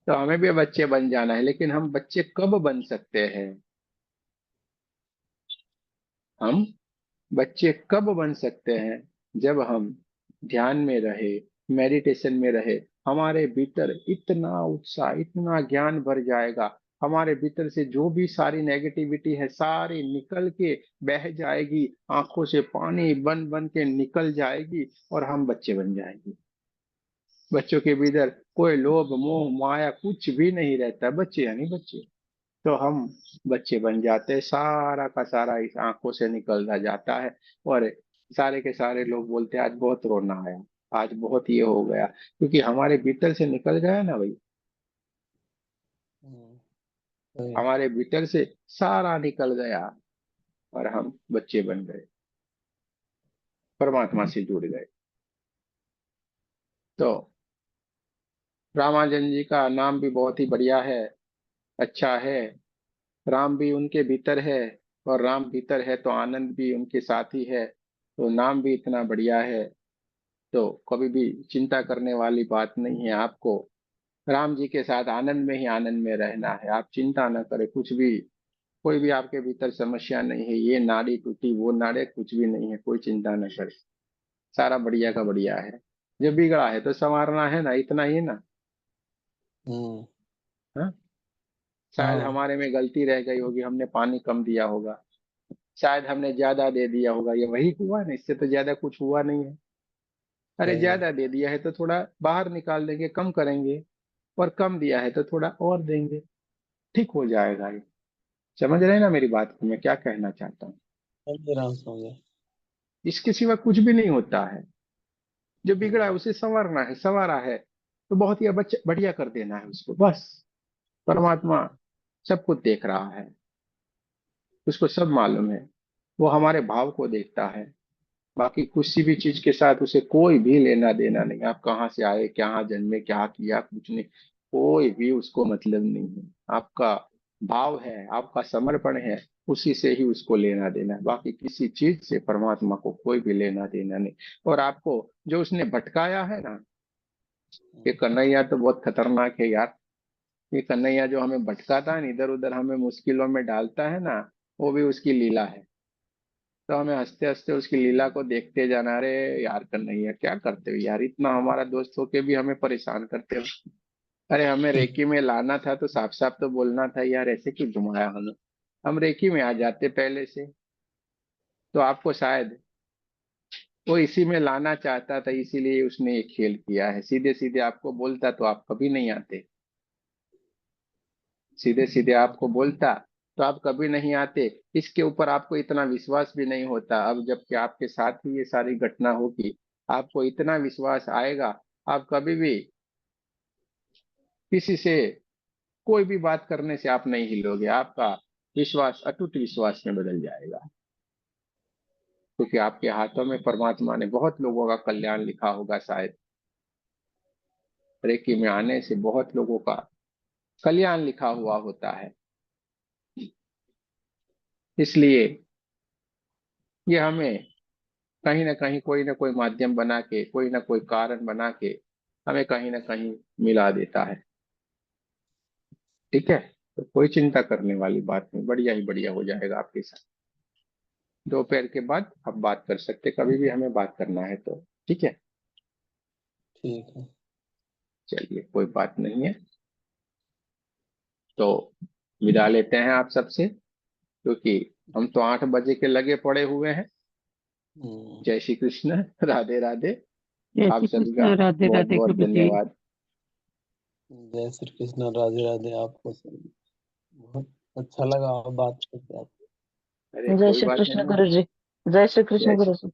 तो हमें भी बच्चे बन जाना है, लेकिन हम बच्चे कब बन सकते हैं? हम बच्चे कब बन सकते हैं? जब हम ध्यान में रहे, मेडिटेशन में रहे, हमारे भीतर इतना उत्साह, इतना ज्ञान भर जाएगा, हमारे भीतर से जो भी सारी नेगेटिविटी है सारी निकल के बह जाएगी, आंखों से पानी बन बन के निकल जाएगी, और हम बच्चे बन जाएंगे। बच्चों के भीतर कोई लोभ मोह माया कुछ भी नहीं रहता, बच्चे यानी बच्चे। तो हम बच्चे बन जाते हैं, सारा का सारा इस आंखों से निकलता जाता है, और सारे के सारे लोग बोलते हैं आज बहुत रोना आया, आज बहुत ये हो गया, क्योंकि हमारे भीतर से निकल गया ना भाई, हम्म, है। हमारे भीतर से सारा निकल गया, और हम बच्चे बन गए, परमात्मा से जुड़ गए। तो रामानुजन जी का नाम भी बहुत ही बढ़िया है, अच्छा है। राम भी उनके भीतर है, और राम भीतर है तो आनंद भी उनके साथ ही है, तो नाम भी इतना बढ़िया है। तो कभी भी चिंता करने वाली बात नहीं है आपको, राम जी के साथ आनंद में ही आनंद में रहना है। आप चिंता न करें कुछ भी, कोई भी आपके भीतर समस्या नहीं है, ये नाड़ी टूटी वो नाड़ी, कुछ भी नहीं है, कोई चिंता न करे, सारा बढ़िया का बढ़िया है। जो बिगड़ा है तो संवारना है ना, इतना ही ना। हम्म, हाँ, शायद हाँ, हमारे में गलती रह गई होगी, हमने पानी कम दिया होगा, शायद हमने ज्यादा दे दिया होगा, ये वही हुआ ना, इससे तो ज्यादा कुछ हुआ नहीं है। अरे है। ज्यादा दे दिया है तो थोड़ा बाहर निकाल देंगे, कम करेंगे, और कम दिया है तो थोड़ा और देंगे, ठीक हो जाएगा ये। समझ रहे हैं ना मेरी बात को, मैं क्या कहना चाहता हूँ? समझ रहा हूँ, समझ रहा हूँ। इसके सिवा कुछ भी नहीं होता है। जो बिगड़ा है हम्म, उसे संवारना है, संवारा है तो बहुत ही बढ़िया कर देना है उसको, बस। परमात्मा सब कुछ देख रहा है, उसको सब मालूम है, वो हमारे भाव को देखता है। बाकी किसी भी चीज के साथ उसे कोई भी लेना देना नहीं। आप कहाँ से आए, कहाँ जन्मे, क्या किया, कुछ नहीं, कोई भी उसको मतलब नहीं है। आपका भाव है, आपका समर्पण है, उसी से ही उसको लेना देना है। बाकी किसी चीज से परमात्मा को कोई भी लेना देना नहीं। और आपको जो उसने भटकाया है ना, ये कन्हैया तो बहुत खतरनाक है यार। ये कन्हैया जो हमें भटकाता है, इधर उधर हमें मुश्किलों में डालता है ना, वो भी उसकी लीला है। तो हमें हंसते हंसते उसकी लीला को देखते जाना। अरे यार कन्हैया क्या करते हो यार, इतना हमारा दोस्त होके भी हमें परेशान करते हो। अरे हमें रेकी में लाना था तो साफ साफ तो बोलना था यार, ऐसे क्यों घुमाया हमें। हम रेकी में आ जाते पहले से। तो आपको शायद वो इसी में लाना चाहता था, इसीलिए उसने ये खेल किया है। सीधे सीधे आपको बोलता तो आप कभी नहीं आते। सीधे सीधे आपको बोलता तो आप कभी नहीं आते। इसके ऊपर आपको इतना विश्वास भी नहीं होता। अब जबकि आपके साथ ही ये सारी घटना होगी, आपको इतना विश्वास आएगा। आप कभी भी किसी से कोई भी बात करने से आप नहीं हिलोगे। आपका विश्वास अटूट विश्वास में बदल जाएगा। क्योंकि आपके हाथों में परमात्मा ने बहुत लोगों का कल्याण लिखा होगा शायद। रेकी में आने से बहुत लोगों का कल्याण लिखा हुआ होता है। इसलिए ये हमें कहीं ना कहीं कोई ना कोई माध्यम बना के, कोई ना कोई कारण बना के हमें कहीं ना कहीं मिला देता है। ठीक है, तो कोई चिंता करने वाली बात नहीं, बढ़िया ही बढ़िया हो जाएगा आपके साथ। दोपहर के बाद आप बात कर सकते, कभी भी हमें बात करना है तो। ठीक है, ठीक है। चलिए कोई बात नहीं है। तो विदा लेते हैं आप सबसे, क्योंकि हम तो 8 बजे के लगे पड़े हुए हैं। जय श्री कृष्ण, राधे राधे। जय आप श्री सभी का कृष्ण, राधे बहुत राधे बहुत गुरु जी। धन्यवाद। जय श्री कृष्ण, राधे राधे। आपको सभी बहुत अच्छा लगा बात करके। आप अरे जय कोई श्री बात कृष्ण नहीं। गुरु जी। जय श्री कृष्ण जय गुरु जी।